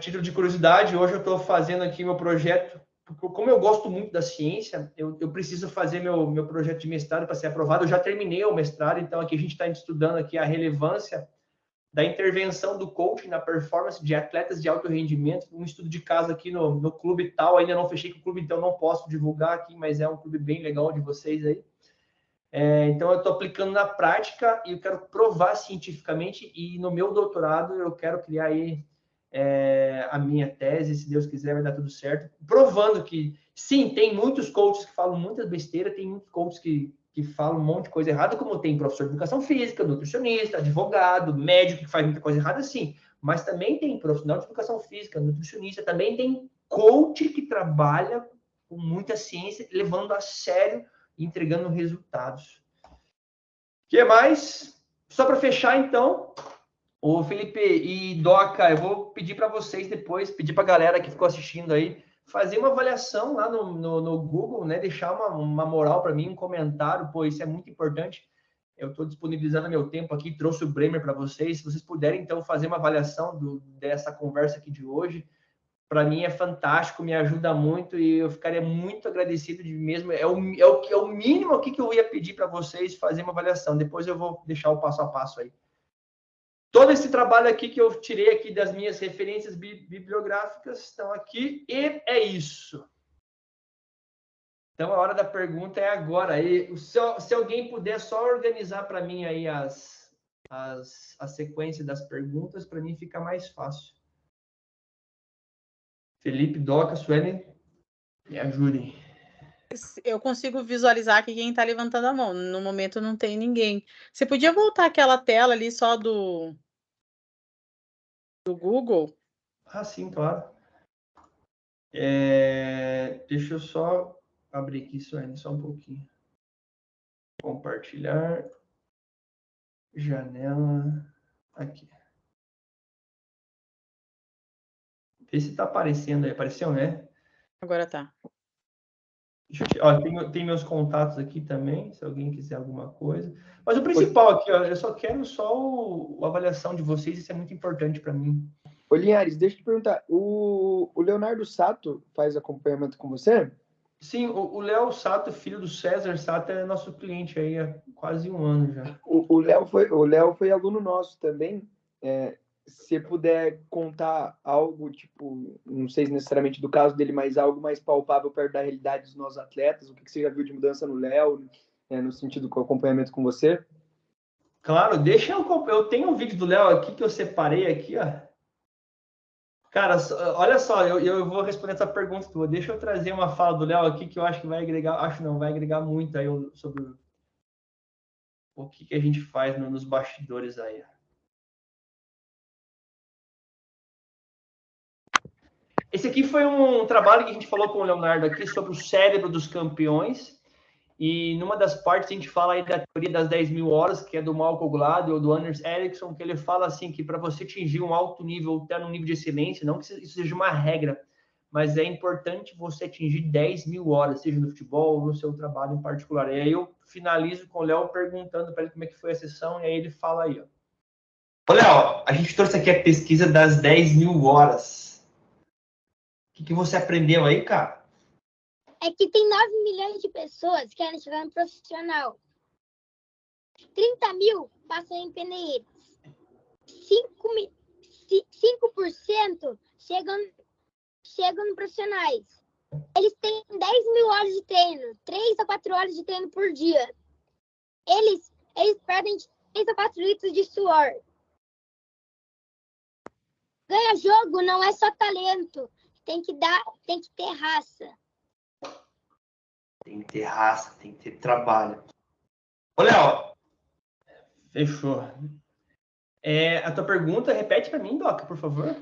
Título de curiosidade, hoje eu estou fazendo aqui meu projeto. Como eu gosto muito da ciência, eu preciso fazer meu projeto de mestrado para ser aprovado. Eu já terminei o mestrado, então aqui a gente está estudando aqui a relevância da intervenção do coaching na performance de atletas de alto rendimento. Um estudo de caso aqui no clube tal, ainda não fechei com o clube, então não posso divulgar aqui, mas é um clube bem legal de vocês aí. Então eu estou aplicando na prática e eu quero provar cientificamente, e no meu doutorado eu quero criar aí a minha tese, se Deus quiser vai dar tudo certo, provando que sim, tem muitos coaches que falam muitas besteiras, tem muitos coaches que falam um monte de coisa errada, como tem professor de educação física, nutricionista, advogado, médico que faz muita coisa errada, sim, mas também tem profissional de educação física, nutricionista, também tem coach que trabalha com muita ciência, levando a sério e entregando resultados. O que mais? Só para fechar, então, o Felipe e Doca, eu vou pedir para vocês depois, pedir para a galera que ficou assistindo aí, fazer uma avaliação lá no Google, né? Deixar uma moral para mim, um comentário, pô, isso é muito importante. Eu estou disponibilizando meu tempo aqui, trouxe o Bremer para vocês. Se vocês puderem, então, fazer uma avaliação dessa conversa aqui de hoje, para mim é fantástico, me ajuda muito e eu ficaria muito agradecido de mesmo. É o mínimo aqui que eu ia pedir para vocês fazer uma avaliação. Depois eu vou deixar o passo a passo aí. Todo esse trabalho aqui que eu tirei aqui das minhas referências bibliográficas estão aqui e é isso. Então a hora da pergunta é agora. E se alguém puder só organizar para mim aí a sequência das perguntas, para mim fica mais fácil. Felipe, Doca, Suelen, me ajudem. Eu consigo visualizar aqui quem está levantando a mão. No momento não tem ninguém. Você podia voltar aquela tela ali só do Google? Ah, sim, claro. Deixa eu só abrir aqui, Suelen, só um pouquinho. Compartilhar. Janela. Aqui. Vê se está aparecendo aí. Apareceu, né? Agora tá. Tem meus contatos aqui também, se alguém quiser alguma coisa. Mas o principal aqui, eu só quero a avaliação de vocês, isso é muito importante para mim. Ô, Linhares, deixa eu te perguntar, o Leonardo Sato faz acompanhamento com você? Sim, o Léo Sato, filho do César Sato, é nosso cliente aí há quase um ano já. O Léo foi aluno nosso também. Se puder contar algo, tipo, não sei necessariamente do caso dele, mas algo mais palpável perto da realidade dos nossos atletas, o que você já viu de mudança no Léo, no sentido do acompanhamento com você? Claro, eu tenho um vídeo do Léo aqui que eu separei aqui, ó. Cara, olha só, eu vou responder essa pergunta tua. Deixa eu trazer uma fala do Léo aqui que eu acho que vai agregar, vai agregar muito aí sobre o que a gente faz nos bastidores aí, ó. Esse aqui foi um trabalho que a gente falou com o Leonardo aqui sobre o cérebro dos campeões. E numa das partes a gente fala aí da teoria das 10 mil horas, que é do Malcolm Gladwell ou do Anders Ericsson, que ele fala assim que para você atingir um alto nível, até um nível de excelência, não que isso seja uma regra, mas é importante você atingir 10 mil horas, seja no futebol ou no seu trabalho em particular. E aí eu finalizo com o Léo perguntando para ele como é que foi a sessão, e aí ele fala aí, ó. Ô, Léo, a gente trouxe aqui a pesquisa das 10 mil horas. O que você aprendeu aí, cara? É que tem 9 milhões de pessoas que querem chegar no profissional. 30 mil passam em Peneiras. 5% chegam no profissionais. Eles têm 10 mil horas de treino, 3 a 4 horas de treino por dia. Eles perdem 3 a 4 litros de suor. Ganhar jogo não é só talento, tem que ter raça. Tem que ter raça, tem que ter trabalho. Ô, Léo. Fechou. A tua pergunta, repete para mim, Doca, por favor.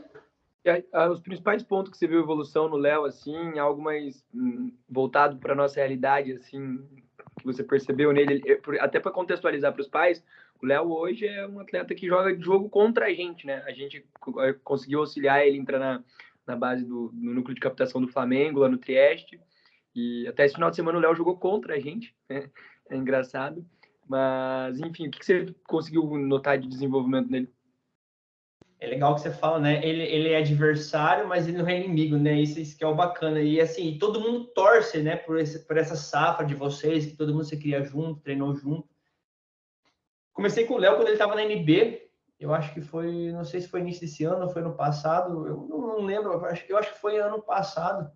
Os principais pontos que você viu evolução no Léo, assim, algo mais voltado para nossa realidade, assim, que você percebeu nele, até para contextualizar para os pais, o Léo hoje é um atleta que joga jogo contra a gente, né? A gente conseguiu auxiliar ele entrar na base no núcleo de captação do Flamengo, lá no Trieste, e até esse final de semana o Léo jogou contra a gente, né? É engraçado. Mas, enfim, o que você conseguiu notar de desenvolvimento nele? É legal que você fala, né? Ele é adversário, mas ele não é inimigo, né? Isso que é o bacana. E, assim, todo mundo torce, né? Por essa safra de vocês, que todo mundo se cria junto, treinou junto. Comecei com o Léo quando ele estava na NB. Eu acho que foi... Não sei se foi início desse ano ou foi ano passado. Eu não lembro. Eu acho que foi ano passado.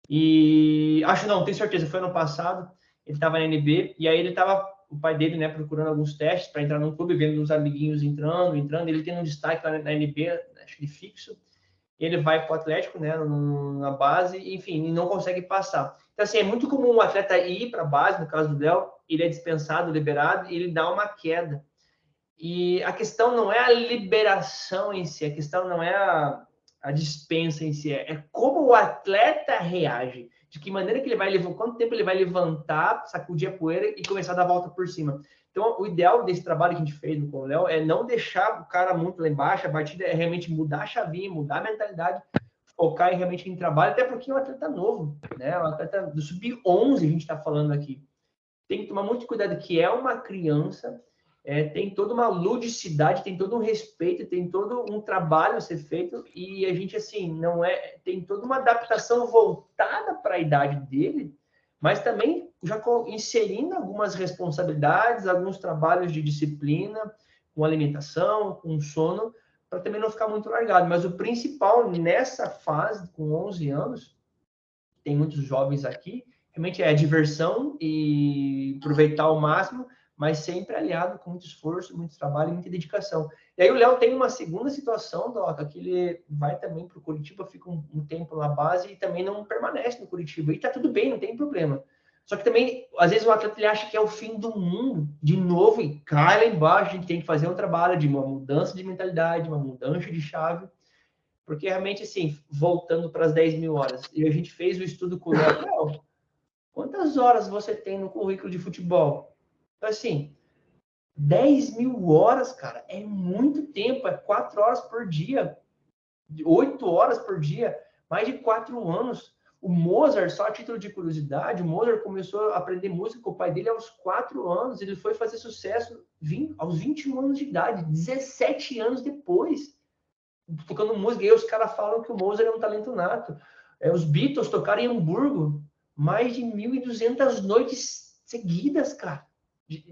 E... Não, tenho certeza. Foi ano passado. Ele estava na NB. E aí ele estava... O pai dele, né, procurando alguns testes para entrar no clube, vendo os amiguinhos entrando. Ele tem um destaque lá na NB, acho que fixo. Ele vai para o Atlético, né, na base, enfim, e não consegue passar. Então, assim, é muito comum um atleta ir para a base, no caso do Léo, ele é dispensado, liberado, e ele dá uma queda. E a questão não é a liberação em si, a questão não é a dispensa em si, é como o atleta reage. De que maneira que ele vai levar, quanto tempo ele vai levantar, sacudir a poeira e começar a dar a volta por cima. Então, o ideal desse trabalho que a gente fez com o Léo é não deixar o cara muito lá embaixo, a batida é realmente mudar a chavinha, mudar a mentalidade, focar realmente em trabalho, até porque é um atleta novo, né? Um atleta do sub-11, a gente está falando aqui. Tem que tomar muito cuidado, que é uma criança, tem toda uma ludicidade, tem todo um respeito, tem todo um trabalho a ser feito, e a gente, assim, tem toda uma adaptação voltada para a idade dele, mas também já inserindo algumas responsabilidades, alguns trabalhos de disciplina, com alimentação, com sono, para também não ficar muito largado. Mas o principal nessa fase, com 11 anos, tem muitos jovens aqui, realmente é a diversão e aproveitar ao máximo, mas sempre aliado com muito esforço, muito trabalho e muita dedicação. E aí o Léo tem uma segunda situação, Doca, que ele vai também para o Curitiba, fica um tempo na base e também não permanece no Curitiba. E tá tudo bem, não tem problema. Só que também, às vezes, o atleta ele acha que é o fim do mundo, de novo, e cai lá embaixo, a gente tem que fazer um trabalho de uma mudança de mentalidade, uma mudança de chave, porque realmente, assim, voltando para as 10 mil horas, e a gente fez o estudo com o Léo, quantas horas você tem no currículo de futebol? Então, assim, 10 mil horas, cara, é muito tempo, é 4 horas por dia, 8 horas por dia, mais de 4 anos. O Mozart, só a título de curiosidade, o Mozart começou a aprender música com o pai dele aos 4 anos, ele foi fazer sucesso aos 21 anos de idade, 17 anos depois, tocando música, e aí os caras falam que o Mozart é um talento nato. Os Beatles tocaram em Hamburgo mais de 1.200 noites seguidas, cara.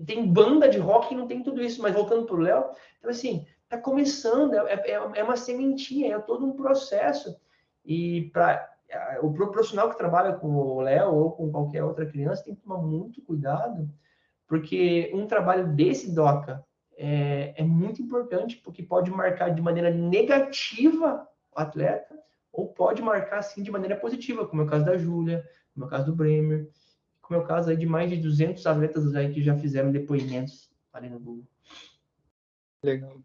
Tem banda de rock que não tem tudo isso, mas voltando para o Léo, então assim, tá começando, é uma sementinha, é todo um processo. E para o profissional que trabalha com o Léo ou com qualquer outra criança tem que tomar muito cuidado, porque um trabalho desse, Doca, é muito importante, porque pode marcar de maneira negativa o atleta, ou pode marcar, sim, de maneira positiva, como é o caso da Júlia, como é o caso do Bremer, como é o caso aí de mais de 200 atletas aí que já fizeram depoimentos ali no Google. Legal.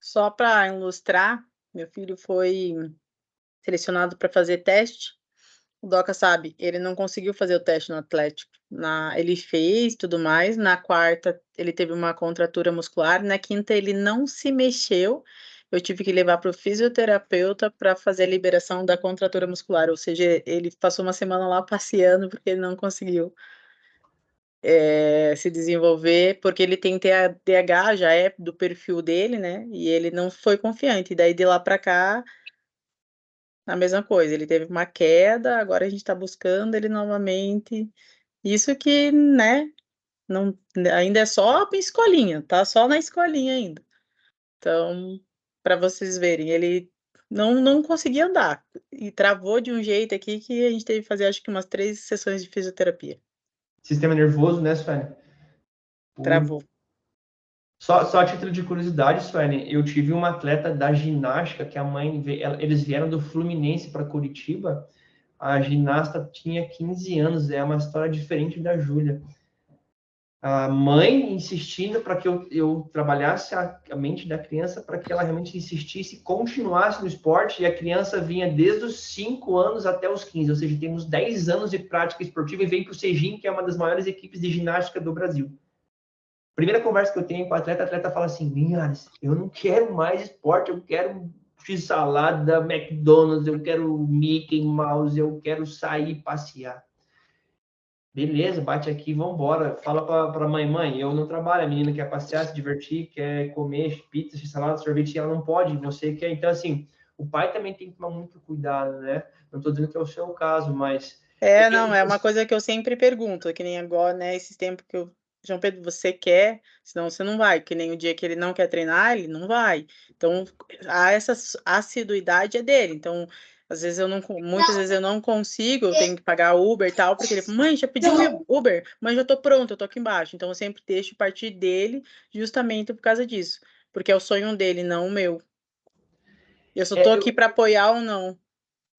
Só para ilustrar, meu filho foi selecionado para fazer teste. O Doca sabe, ele não conseguiu fazer o teste no Atlético. Ele fez tudo mais. Na quarta, ele teve uma contratura muscular. Na quinta, ele não se mexeu. eu tive que levar para o fisioterapeuta para fazer a liberação da contratura muscular, ou seja, ele passou uma semana lá passeando porque ele não conseguiu se desenvolver, porque ele tem TDAH, já é do perfil dele, né? E ele não foi confiante. E daí de lá para cá, a mesma coisa. Ele teve uma queda, agora a gente está buscando ele novamente. Isso que, né? Não, ainda é só escolinha, tá? Só na escolinha ainda. Então, para vocês verem, ele não conseguia andar e travou de um jeito aqui que a gente teve que fazer, acho que umas 3 sessões de fisioterapia. Sistema nervoso, né, Suene? Travou. Só a título de curiosidade, Suene, eu tive uma atleta da ginástica que a mãe, eles vieram do Fluminense para Curitiba. A ginasta tinha 15 anos, é uma história diferente da Júlia. A mãe insistindo para que eu trabalhasse a mente da criança para que ela realmente insistisse e continuasse no esporte, e a criança vinha desde os 5 anos até os 15, ou seja, temos 10 anos de prática esportiva e vem para o Sejim, que é uma das maiores equipes de ginástica do Brasil. Primeira conversa que eu tenho com a atleta fala assim: Linhares, eu não quero mais esporte, eu quero x-salada, McDonald's, eu quero Mickey Mouse, eu quero sair passear. Beleza, bate aqui, vamos embora. Fala para mãe, eu não trabalho, a menina quer passear, se divertir, quer comer pizza, salada, sorvete, ela não pode, você quer. Então, assim, o pai também tem que tomar muito cuidado, né? Não estou dizendo que é o seu caso, mas... Não, é uma coisa que eu sempre pergunto, que nem agora, né, esses tempos que eu... João Pedro, você quer, senão você não vai, que nem o dia que ele não quer treinar, ele não vai. Então, essa assiduidade é dele, então... Às vezes muitas vezes eu não consigo, eu tenho que pagar Uber e tal, porque ele fala, mãe, já pediu Uber? Mãe, já tô pronto, eu tô aqui embaixo. Então eu sempre deixo partir dele justamente por causa disso. Porque é o sonho dele, não o meu. Eu só tô aqui para apoiar ou não.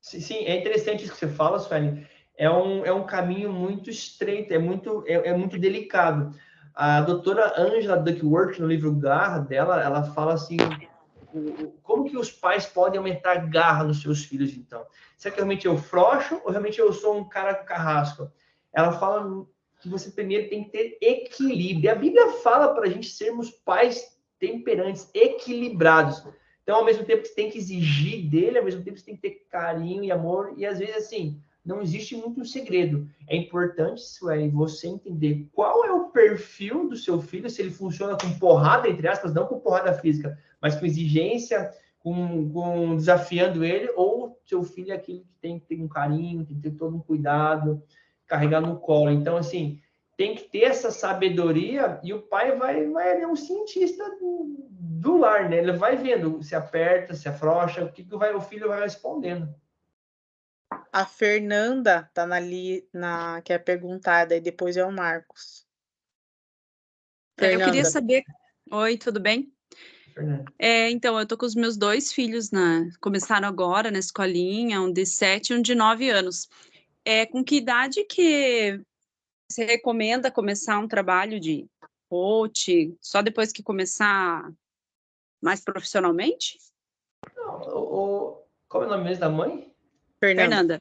Sim, é interessante isso que você fala, Sueli. É um caminho muito estreito, é muito delicado. A doutora Angela Duckworth, no livro Garra dela, ela fala assim... Como que os pais podem aumentar a garra nos seus filhos, então? Será que realmente eu frouxo ou realmente eu sou um cara carrasco? Ela fala que você primeiro tem que ter equilíbrio. A Bíblia fala para a gente sermos pais temperantes, equilibrados. Então, ao mesmo tempo que você tem que exigir dele, ao mesmo tempo que você tem que ter carinho e amor. E, às vezes, assim, não existe muito segredo. É importante, Sueli, você entender qual é o perfil do seu filho, se ele funciona com porrada, entre aspas, não com porrada física, mas com exigência, com desafiando ele, ou seu filho é aquele que tem que ter um carinho, tem que ter todo um cuidado, carregar no colo. Então, assim, tem que ter essa sabedoria, e o pai ele é um cientista do lar, né? Ele vai vendo se aperta, se afrouxa, o que o filho vai respondendo. A Fernanda tá que é perguntada, e depois é o Marcos. Eu queria saber... Oi, tudo bem? Então, eu tô com os meus 2 filhos, começaram agora na escolinha, um de 7 e um de 9 anos. Com que idade que você recomenda começar um trabalho de coach? Só depois que começar mais profissionalmente? Não, como é o nome mesmo da mãe? Fernanda.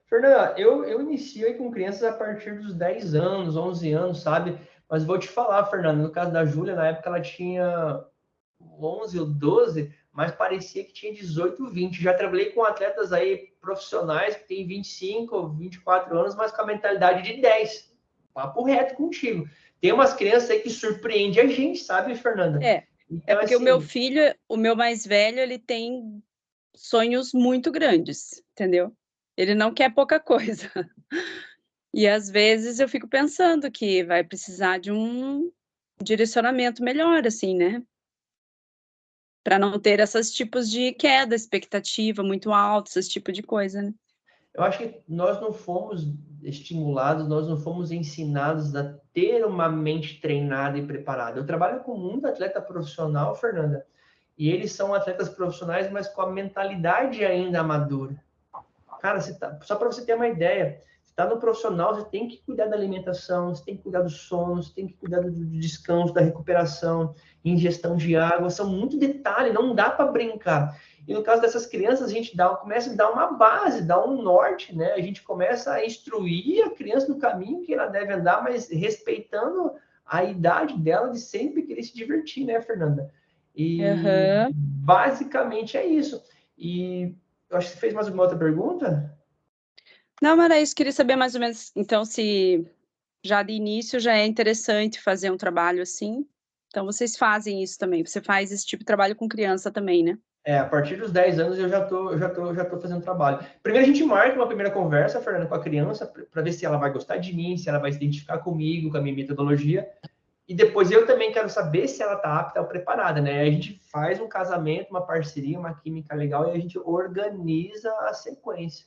Fernanda, eu inicio aí com crianças a partir dos 10 anos, 11 anos, sabe? Mas vou te falar, Fernanda, no caso da Júlia, na época ela tinha 11 ou 12, mas parecia que tinha 18, 20. Já trabalhei com atletas aí profissionais que têm 25 ou 24 anos, mas com a mentalidade de 10. Papo reto contigo. Tem umas crianças aí que surpreendem a gente, sabe, Fernanda? Então, porque assim, o meu filho, o meu mais velho, ele tem sonhos muito grandes, entendeu? Ele não quer pouca coisa. E às vezes eu fico pensando que vai precisar de um direcionamento melhor, assim, né? Para não ter esses tipos de queda, expectativa muito alta, esse tipo de coisa, né? Eu acho que nós não fomos estimulados, nós não fomos ensinados a ter uma mente treinada e preparada. Eu trabalho com muito atleta profissional, Fernanda, e eles são atletas profissionais, mas com a mentalidade ainda amadora. Cara, só para você ter uma ideia, você está no profissional, você tem que cuidar da alimentação, você tem que cuidar do sono, você tem que cuidar do descanso, da recuperação, ingestão de água, são muito detalhes, não dá para brincar. E no caso dessas crianças, a gente começa a dar uma base, dá um norte, né? A gente começa a instruir a criança no caminho que ela deve andar, mas respeitando a idade dela de sempre querer se divertir, né, Fernanda? E Aham. basicamente é isso. E eu acho que você fez mais alguma outra pergunta? Não, era isso, queria saber mais ou menos, então, se já de início já é interessante fazer um trabalho assim. Então, vocês fazem isso também, você faz esse tipo de trabalho com criança também, né? A partir dos 10 anos eu já tô fazendo trabalho. Primeiro a gente marca uma primeira conversa, Fernanda, com a criança, para ver se ela vai gostar de mim, se ela vai se identificar comigo, com a minha metodologia. E depois eu também quero saber se ela está apta ou preparada, né? A gente faz um casamento, uma parceria, uma química legal e a gente organiza a sequência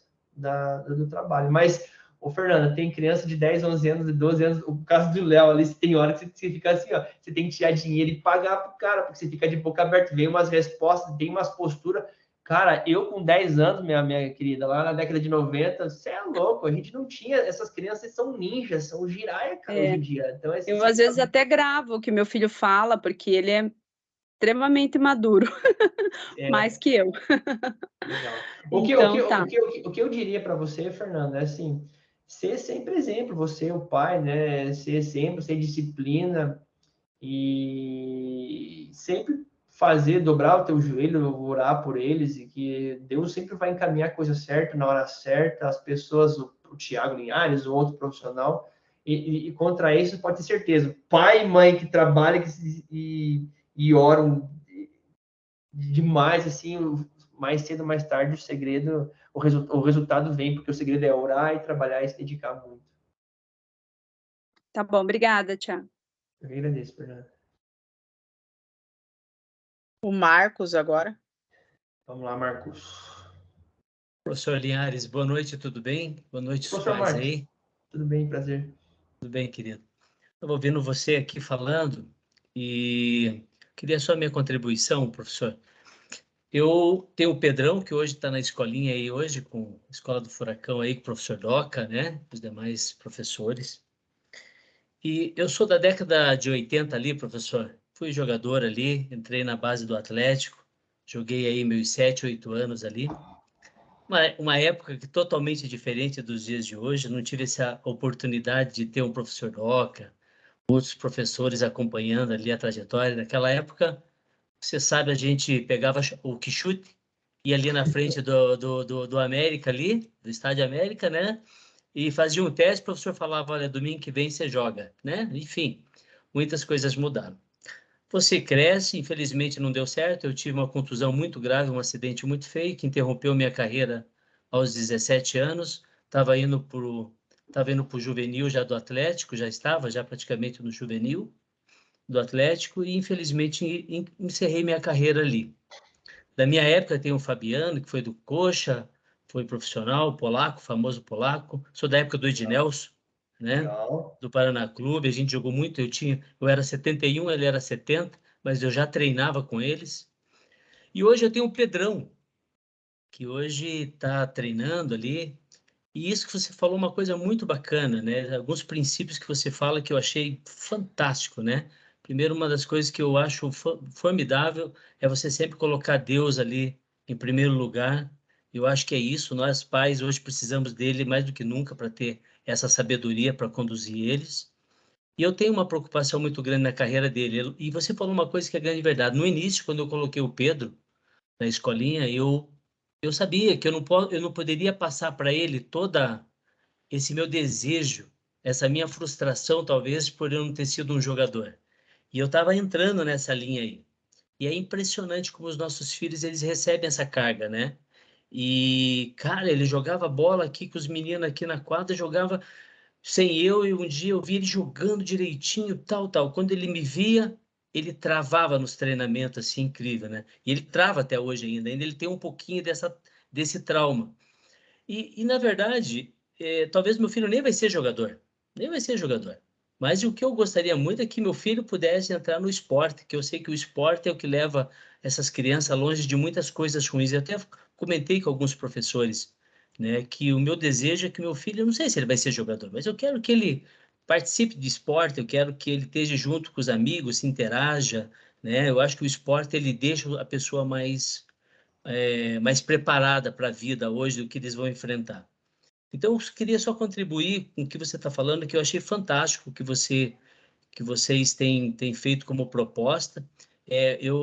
do trabalho. Mas, Fernanda, tem criança de 10, 11 anos, de 12 anos, o caso do Léo ali, tem hora que você fica assim, ó, você tem que tirar dinheiro e pagar pro cara, porque você fica de boca aberta, vem umas respostas, tem umas posturas. Cara, eu com 10 anos, minha querida, lá na década de 90, você é louco, a gente não tinha, essas crianças são ninjas, são giraia, cara, hoje em dia. Então, Eu, às vezes, até gravo o que meu filho fala, porque ele é extremamente maduro, mais que eu. Legal. O que eu diria para você, Fernanda, é assim, ser sempre exemplo, você, o pai, né? Ser exemplo, ser disciplina e sempre fazer, dobrar o teu joelho, orar por eles e que Deus sempre vai encaminhar a coisa certa, na hora certa, as pessoas, o Tiago Linhares, o outro profissional, e contra isso pode ter certeza, pai e mãe que trabalham e oram demais, assim, mais cedo ou mais tarde, o segredo, o resultado vem, porque o segredo é orar e trabalhar e se dedicar muito. Tá bom, obrigada, Tiago. Eu agradeço, Fernanda. O Marcos agora. Vamos lá, Marcos. Professor Linhares, boa noite, tudo bem? Boa noite, os Professor pais Marcos, aí. tudo bem, prazer. Tudo bem, querido. Estava ouvindo você aqui falando e queria só a minha contribuição, professor. Eu tenho o Pedrão, que hoje está na escolinha aí hoje, com a Escola do Furacão aí, com o professor Doca, né? Os demais professores. E eu sou da década de 80 ali, professor. Fui jogador ali, entrei na base do Atlético, joguei aí meus 7, 8 anos ali. Uma época que totalmente diferente dos dias de hoje, não tive essa oportunidade de ter um professor Doca, outros professores acompanhando ali a trajetória. Naquela época, você sabe, a gente pegava o quichute, ia ali na frente do América ali, do Estádio América, né? E fazia um teste, o professor falava, olha, domingo que vem você joga, né? Enfim, muitas coisas mudaram. Você cresce, infelizmente não deu certo, eu tive uma contusão muito grave, um acidente muito feio, que interrompeu minha carreira aos 17 anos, estava indo para o juvenil já do Atlético, já estava já praticamente no juvenil do Atlético, e infelizmente encerrei minha carreira ali. Da minha época tem o Fabiano, que foi do Coxa, foi profissional, polaco, famoso polaco, sou da época do Ednelson, né? Do Paraná Clube, a gente jogou muito, eu era 71, ele era 70, mas eu já treinava com eles. E hoje eu tenho o Pedrão, que hoje está treinando ali. E isso que você falou, uma coisa muito bacana, né? Alguns princípios que você fala que eu achei fantástico, né? Primeiro, uma das coisas que eu acho formidável é você sempre colocar Deus ali em primeiro lugar. Eu acho que é isso, nós pais hoje precisamos dele mais do que nunca para ter essa sabedoria para conduzir eles. E eu tenho uma preocupação muito grande na carreira dele. E você falou uma coisa que é grande verdade. No início, quando eu coloquei o Pedro na escolinha, eu sabia que eu não poderia passar para ele toda esse meu desejo, essa minha frustração, talvez, por eu não ter sido um jogador. E eu estava entrando nessa linha aí. E é impressionante como os nossos filhos, eles recebem essa carga, né? E, cara, ele jogava bola aqui com os meninos aqui na quadra, jogava sem eu, e um dia eu vi ele jogando direitinho, tal. Quando ele me via, ele travava nos treinamentos, assim, incrível, né? E ele trava até hoje ainda ele tem um pouquinho desse trauma. E na verdade, talvez meu filho nem vai ser jogador, Mas o que eu gostaria muito é que meu filho pudesse entrar no esporte, que eu sei que o esporte é o que leva essas crianças longe de muitas coisas ruins. Eu até comentei com alguns professores, né, que o meu desejo é que meu filho, eu não sei se ele vai ser jogador, mas eu quero que ele participe de esporte, eu quero que ele esteja junto com os amigos, se interaja, né? Eu acho que o esporte ele deixa a pessoa mais preparada para a vida hoje do que eles vão enfrentar. Então, eu queria só contribuir com o que você está falando, que eu achei fantástico que vocês têm feito como proposta.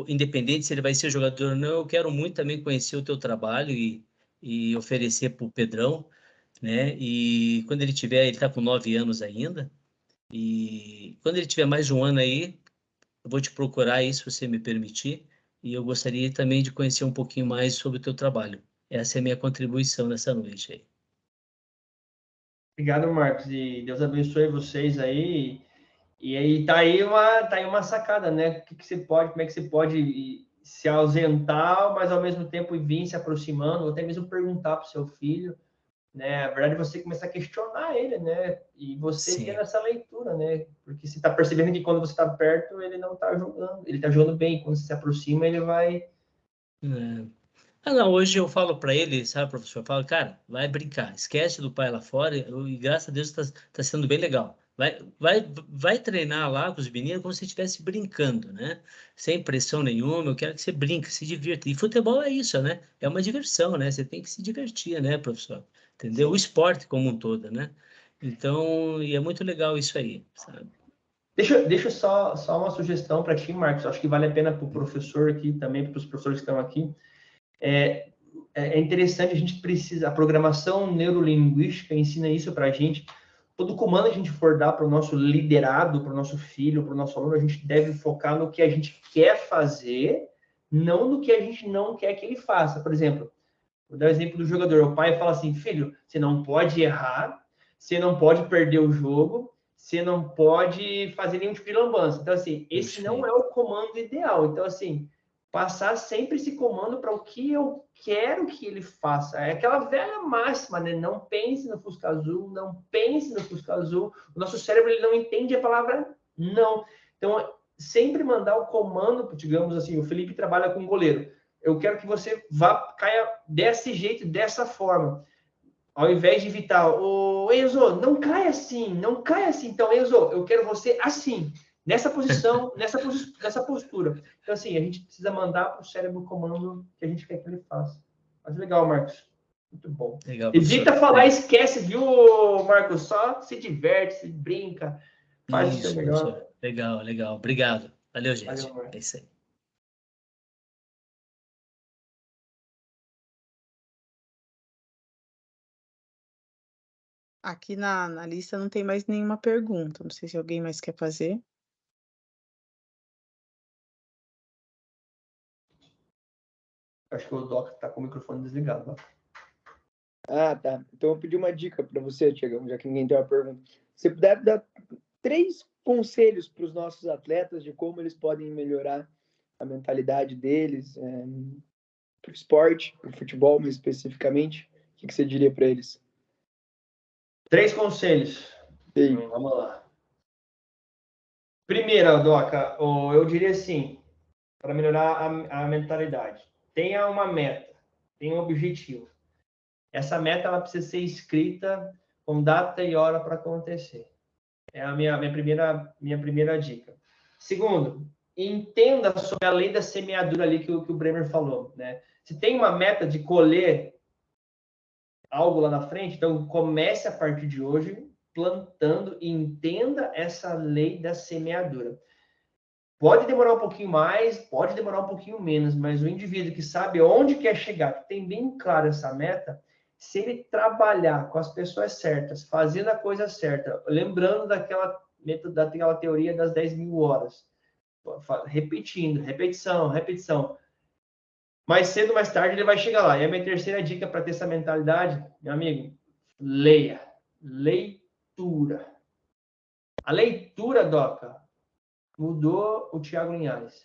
independente se ele vai ser jogador ou não, eu quero muito também conhecer o teu trabalho e oferecer para o Pedrão, né? E quando ele está com 9 anos ainda, e quando ele tiver mais de um ano aí, eu vou te procurar aí, se você me permitir, e eu gostaria também de conhecer um pouquinho mais sobre o teu trabalho. Essa é a minha contribuição nessa noite aí. Obrigado, Marcos, e Deus abençoe vocês aí. E aí tá aí uma sacada, né? Como é que você pode se ausentar, mas ao mesmo tempo vir se aproximando, ou até mesmo perguntar para o seu filho, né? A verdade é você começar a questionar ele, né? E você tendo essa leitura, né? Porque você está percebendo que quando você está perto, ele não está jogando, ele está jogando bem. Quando você se aproxima, ele vai... Não, hoje eu falo para ele, sabe, professor? Eu falo, cara, vai brincar, esquece do pai lá fora, e graças a Deus tá sendo bem legal. Vai treinar lá com os meninos como se estivesse brincando, né? Sem pressão nenhuma, eu quero que você brinque, se divirta. E futebol é isso, né? É uma diversão, né? Você tem que se divertir, né, professor? Entendeu? O esporte como um todo, né? Então, e é muito legal isso aí, sabe? Deixa só uma sugestão para ti, Marcos. Acho que vale a pena para o professor aqui, também para os professores que estão aqui. É interessante, a programação neurolinguística ensina isso para a gente. Todo comando que a gente for dar para o nosso liderado, para o nosso filho, para o nosso aluno, a gente deve focar no que a gente quer fazer, não no que a gente não quer que ele faça. Por exemplo, vou dar o exemplo do jogador. O pai fala assim, filho, você não pode errar, você não pode perder o jogo, você não pode fazer nenhum tipo de lambança. Então, assim, esse não é o comando ideal. Então, assim, passar sempre esse comando para o que eu quero que ele faça. É aquela velha máxima, né? Não pense no Fusca Azul, não pense no Fusca Azul. O nosso cérebro ele não entende a palavra não. Então, sempre mandar o comando, digamos assim, o Felipe trabalha com goleiro. Eu quero que você caia desse jeito, dessa forma. Ao invés de evitar, Enzo, não cai assim, não cai assim. Então, Enzo, eu quero você assim. Nessa posição, nessa postura. Então, assim, a gente precisa mandar para o cérebro o comando que a gente quer que ele faça. Mas legal, Marcos. Muito bom. Legal, evita falar, esquece, viu, Marcos? Só se diverte, se brinca, faz o seu melhor. Professor. Legal. Obrigado. Valeu, gente. Valeu, é isso aí. Aqui na lista não tem mais nenhuma pergunta. Não sei se alguém mais quer fazer. Acho que o Doc está com o microfone desligado. Né? Ah, tá. Então eu pedi uma dica para você, Tiagão, já que ninguém tem uma pergunta. Você puder dar 3 conselhos para os nossos atletas de como eles podem melhorar a mentalidade deles, para o esporte, para o futebol, mais especificamente, o que você diria para eles? 3 conselhos. Então, vamos lá. Primeiro, Doca, eu diria assim, para melhorar a mentalidade. Tenha uma meta, tenha um objetivo. Essa meta ela precisa ser escrita com data e hora para acontecer. É a minha primeira dica. Segundo, entenda sobre a lei da semeadura ali que o Bremer falou. Né? Se tem uma meta de colher algo lá na frente, então comece a partir de hoje plantando e entenda essa lei da semeadura. Pode demorar um pouquinho mais, pode demorar um pouquinho menos, mas o indivíduo que sabe onde quer chegar, que tem bem claro essa meta, se ele trabalhar com as pessoas certas, fazendo a coisa certa, lembrando daquela teoria das 10.000 horas, repetindo, repetição, mais cedo ou mais tarde ele vai chegar lá. E a minha terceira dica para ter essa mentalidade, meu amigo, leia. Leitura. A leitura, Doca, mudou o Thiago Linhares.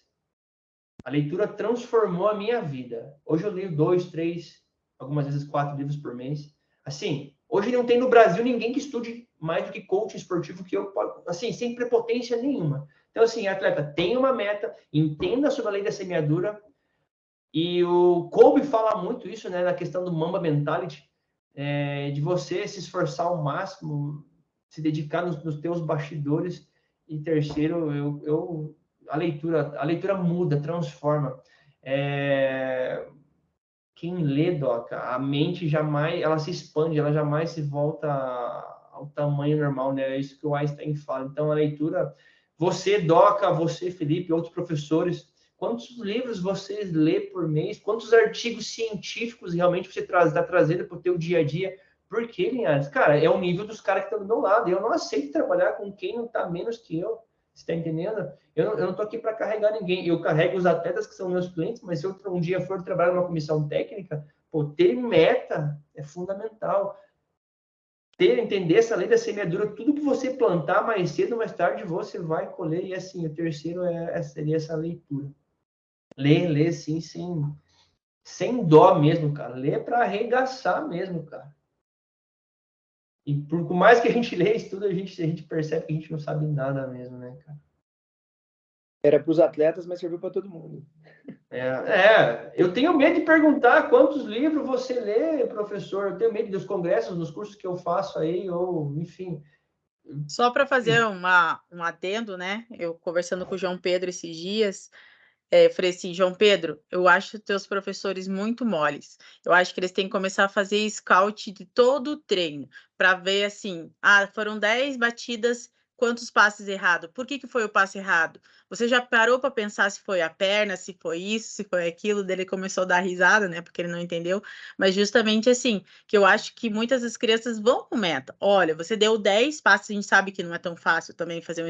A leitura transformou a minha vida. Hoje eu leio 2, 3, algumas vezes 4 livros por mês. Assim, hoje não tem no Brasil ninguém que estude mais do que coaching esportivo que eu, assim, sem prepotência nenhuma. Então, assim, atleta, tenha uma meta, entenda sobre a lei da semeadura. E o Kobe fala muito isso, né, na questão do Mamba Mentality, de você se esforçar ao máximo, se dedicar nos teus bastidores. E terceiro, a leitura muda, transforma. Quem lê, Doca, a mente jamais, ela se expande, ela jamais se volta ao tamanho normal, né? É isso que o Einstein fala. Então, a leitura, você, Doca, você, Felipe, outros professores, quantos livros você lê por mês, quantos artigos científicos realmente você está trazendo para o teu dia a dia. Por quê, Linhares? Cara, é o nível dos caras que estão do meu lado. Eu não aceito trabalhar com quem não está menos que eu. Você está entendendo? Eu não estou aqui para carregar ninguém. Eu carrego os atletas que são meus clientes, mas se eu um dia for trabalhar numa comissão técnica, pô, ter meta é fundamental. Entender essa lei da semeadura, tudo que você plantar mais cedo ou mais tarde você vai colher. E assim, o terceiro seria essa leitura. Ler sim, sem dó mesmo, cara. Ler para arregaçar mesmo, cara. E por mais que a gente lê, estuda, a gente percebe que a gente não sabe nada mesmo, né, cara? Era para os atletas, mas serviu para todo mundo. Eu tenho medo de perguntar quantos livros você lê, professor. Eu tenho medo dos congressos, dos cursos que eu faço aí, ou enfim. Só para fazer um adendo, né? Eu conversando com o João Pedro esses dias, falei assim, João Pedro, eu acho teus professores muito moles. Eu acho que eles têm que começar a fazer scout de todo o treino, para ver assim, foram 10 batidas, quantos passes errados? Por que foi o passe errado? Você já parou para pensar se foi a perna, se foi isso, se foi aquilo? Dele começou a dar risada, né? Porque ele não entendeu. Mas justamente assim, que eu acho que muitas das crianças vão com meta. Olha, você deu 10 passes, a gente sabe que não é tão fácil também fazer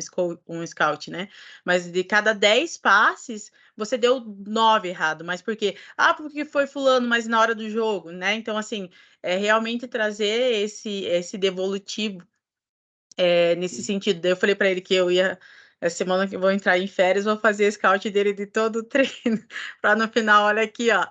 um scout, né? Mas de cada 10 passes, você deu 9 errado. Mas por quê? Porque foi fulano, mas na hora do jogo, né? Então, assim, é realmente trazer esse devolutivo nesse sentido. Daí eu falei para ele que eu ia, essa semana que eu vou entrar em férias, vou fazer scout dele de todo o treino, para no final, olha aqui, ó.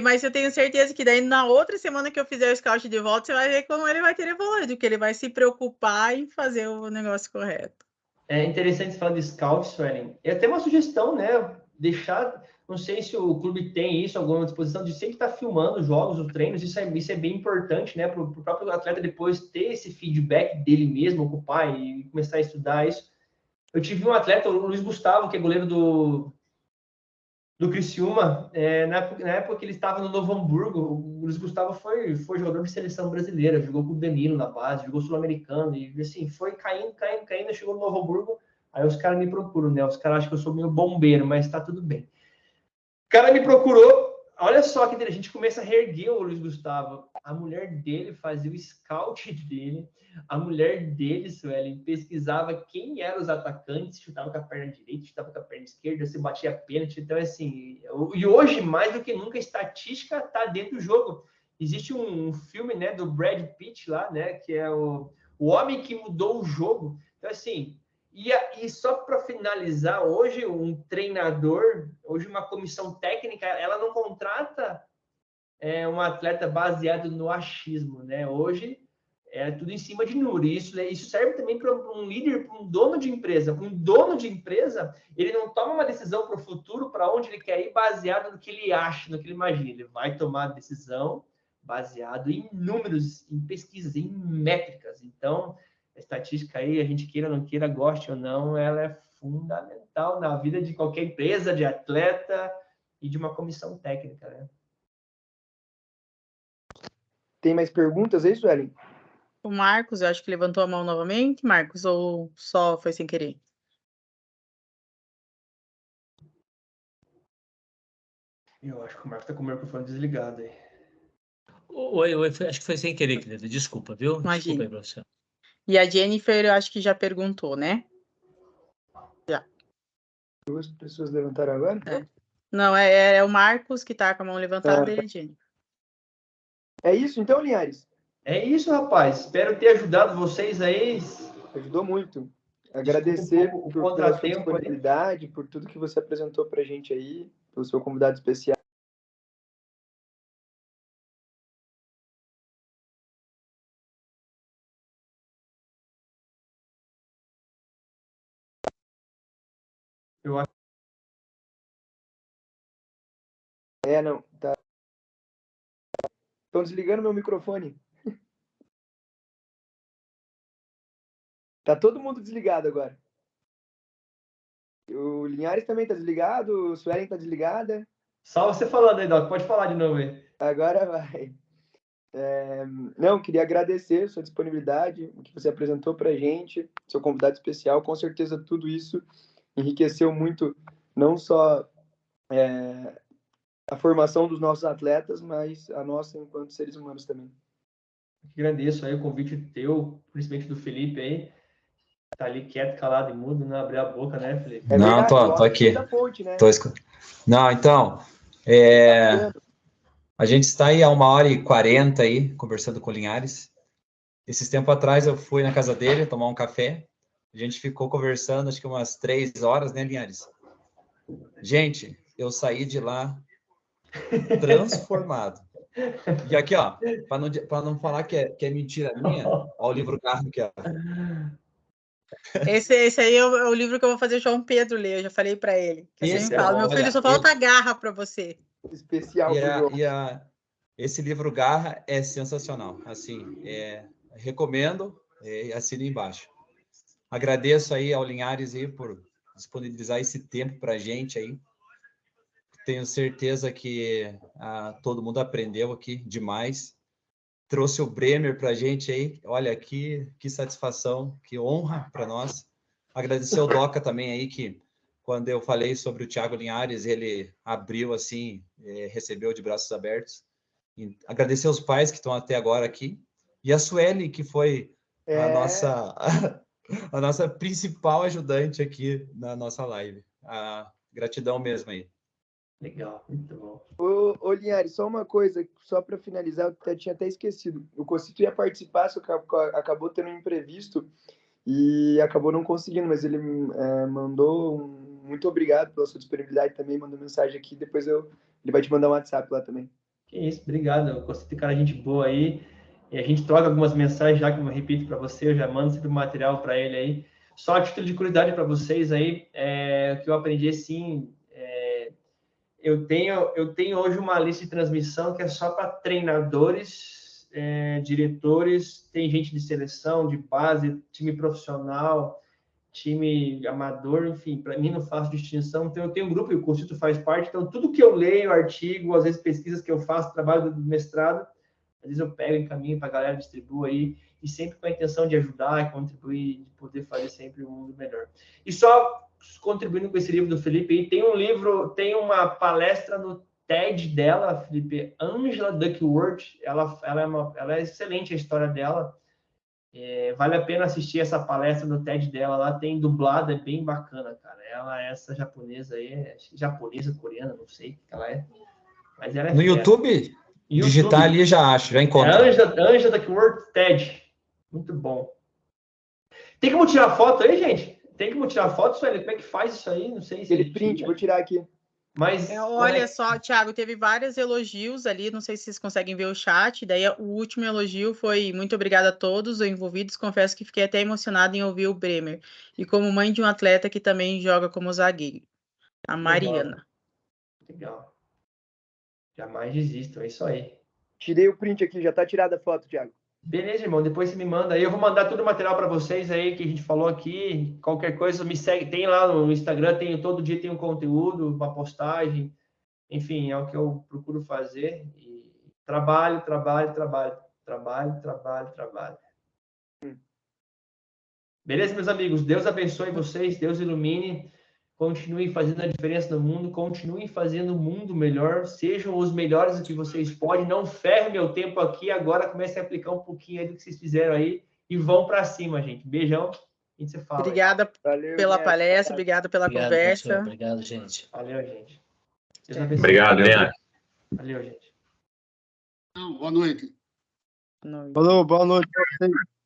Mas eu tenho certeza que daí na outra semana que eu fizer o scout de volta, você vai ver como ele vai ter evoluído, que ele vai se preocupar em fazer o negócio correto. É interessante você falar de scout, Suelen. É até uma sugestão, né? Deixar, não sei se o clube tem isso, alguma disposição de sempre estar filmando os jogos, os treinos, isso é bem importante, né? Para o próprio atleta depois ter esse feedback dele mesmo, ocupar e começar a estudar isso. Eu tive um atleta, o Luiz Gustavo, que é goleiro do Criciúma, na época que ele estava no Novo Hamburgo, o Luiz Gustavo foi jogador de seleção brasileira, jogou com o Danilo na base, jogou sul-americano, e assim, foi caindo, chegou no Novo Hamburgo, aí os caras me procuram, né? Os caras acham que eu sou meio bombeiro, mas tá tudo bem. O cara me procurou, olha só que a gente começa a reerguer o Luiz Gustavo. A mulher dele fazia o scout dele, a mulher dele, Suelen, pesquisava quem eram os atacantes, chutava com a perna direita, chutava com a perna esquerda, se batia pênalti. Então, assim, e hoje, mais do que nunca, a estatística está dentro do jogo. Existe um filme, né, do Brad Pitt lá, né, que é o Homem que Mudou o Jogo. Então, assim, e só para finalizar, hoje um treinador, hoje uma comissão técnica, ela não contrata um atleta baseado no achismo, né? Hoje é tudo em cima de número. Isso serve também para um líder, para um dono de empresa. Um dono de empresa, ele não toma uma decisão para o futuro, para onde ele quer ir, baseado no que ele acha, no que ele imagina. Ele vai tomar a decisão baseado em números, em pesquisas, em métricas. Então, a estatística aí, a gente queira ou não queira, goste ou não, ela é fundamental na vida de qualquer empresa, de atleta e de uma comissão técnica, né? Tem mais perguntas aí, Suelen? O Marcos, eu acho que levantou a mão novamente, Marcos, ou só foi sem querer? Eu acho que o Marcos está com o microfone desligado aí. Oi, acho que foi sem querer, querida. Desculpa, viu? Imagina. Desculpa aí, professor. E a Jennifer, eu acho que já perguntou, né? Já. 2 pessoas levantaram agora? Não, é o Marcos que está com a mão levantada e a Jennifer. É isso então, Linhares? É isso, rapaz. Espero ter ajudado vocês aí. Ajudou muito. Agradecer pela sua disponibilidade, por tudo que você apresentou para a gente aí, pelo seu convidado especial. Eu acho. Não, tá. Estão desligando meu microfone. Tá todo mundo desligado agora. O Linhares também tá desligado, o Suelen tá desligada. Só você falando aí, Doc. Pode falar de novo aí. Agora vai. Não, queria agradecer a sua disponibilidade, o que você apresentou pra gente, seu convidado especial. Com certeza tudo isso enriqueceu muito, não só a formação dos nossos atletas, mas a nossa enquanto seres humanos também. Agradeço aí o convite teu, principalmente do Felipe aí. Tá ali quieto, calado e mudo, não abriu a boca, né, Felipe? Não, tô aqui. Fonte, né? Não, então, a gente está aí há 1h40 aí, conversando com o Linhares. Esses tempos atrás eu fui na casa dele tomar um café. A gente ficou conversando, acho que umas 3 horas, né, Linhares? Gente, eu saí de lá transformado. E aqui, ó, para não falar que é mentira minha, ó o livro Garra aqui, ó. Esse aí é o livro que eu vou fazer o João Pedro ler, eu já falei para ele. Eu sempre falo, meu filho, só falta garra para você. Especial pro João. Esse livro Garra é sensacional. Assim, recomendo, assina embaixo. Agradeço aí ao Linhares aí por disponibilizar esse tempo para a gente aí. Tenho certeza que todo mundo aprendeu aqui demais. Trouxe o Bremer para a gente aí. Olha, que satisfação, que honra para nós. Agradecer ao Doca também aí, que quando eu falei sobre o Thiago Linhares, ele abriu assim, recebeu de braços abertos. E agradecer aos pais que estão até agora aqui. E a Sueli, que foi a nossa principal ajudante aqui na nossa live. Gratidão mesmo aí. Legal, muito bom. Ô Linhares, só uma coisa, só para finalizar, eu tinha até esquecido. O Cocito ia participar, só que acabou tendo um imprevisto e acabou não conseguindo, mas ele mandou muito obrigado pela sua disponibilidade também, mandou mensagem aqui, depois ele vai te mandar um WhatsApp lá também. Que isso, obrigado. O Cocito é cara gente boa aí, e a gente troca algumas mensagens já, que eu repito para você, eu já mando sempre o material para ele aí. Só a título de curiosidade para vocês aí, o que eu aprendi assim... Eu tenho hoje uma lista de transmissão que é só para treinadores, diretores, tem gente de seleção, de base, time profissional, time amador, enfim, para mim não faço distinção. Então, eu tenho um grupo e o Cocito faz parte, então tudo que eu leio, artigo, às vezes pesquisas que eu faço, trabalho do mestrado, às vezes eu pego em caminho para a galera, distribuo aí, e sempre com a intenção de ajudar, contribuir, de poder fazer sempre um mundo melhor. E só contribuindo com esse livro do Felipe, tem uma palestra no TED dela, Felipe, Angela Duckworth, ela é excelente a história dela, vale a pena assistir essa palestra no TED dela, lá tem dublado, é bem bacana, cara, ela é essa japonesa aí, japonesa, coreana, não sei o que ela é, mas ela é no YouTube, digitar ali já acho, já encontra. Angela Duckworth TED, muito bom. Tem como tirar foto aí, gente? Tem como tirar foto, Sueli? Como é que faz isso aí? Não sei se ele print, vou tirar aqui. Mas olha só, Thiago, teve vários elogios ali, não sei se vocês conseguem ver o chat, daí o último elogio foi muito obrigada a todos os envolvidos, confesso que fiquei até emocionada em ouvir o Bremer, e como mãe de um atleta que também joga como zagueiro, a Mariana. Legal. Jamais desistam, é isso aí. Tirei o print aqui, já tá tirada a foto, Thiago. Beleza, irmão, depois você me manda aí, eu vou mandar todo o material para vocês aí, que a gente falou aqui, qualquer coisa me segue, tem lá no Instagram, todo dia tem um conteúdo, uma postagem, enfim, é o que eu procuro fazer, e trabalho. Beleza, meus amigos, Deus abençoe vocês, Deus ilumine, continuem fazendo a diferença no mundo, continuem fazendo o mundo melhor, sejam os melhores do que vocês podem, não ferre meu tempo aqui, agora comecem a aplicar um pouquinho aí do que vocês fizeram aí e vão para cima, gente. Beijão, a gente se fala. Obrigada pela palestra, obrigada pela conversa. Professor, obrigado, gente. Valeu, gente. Obrigado, Leandro. Valeu, gente. Boa noite. Falou, boa noite pra vocês.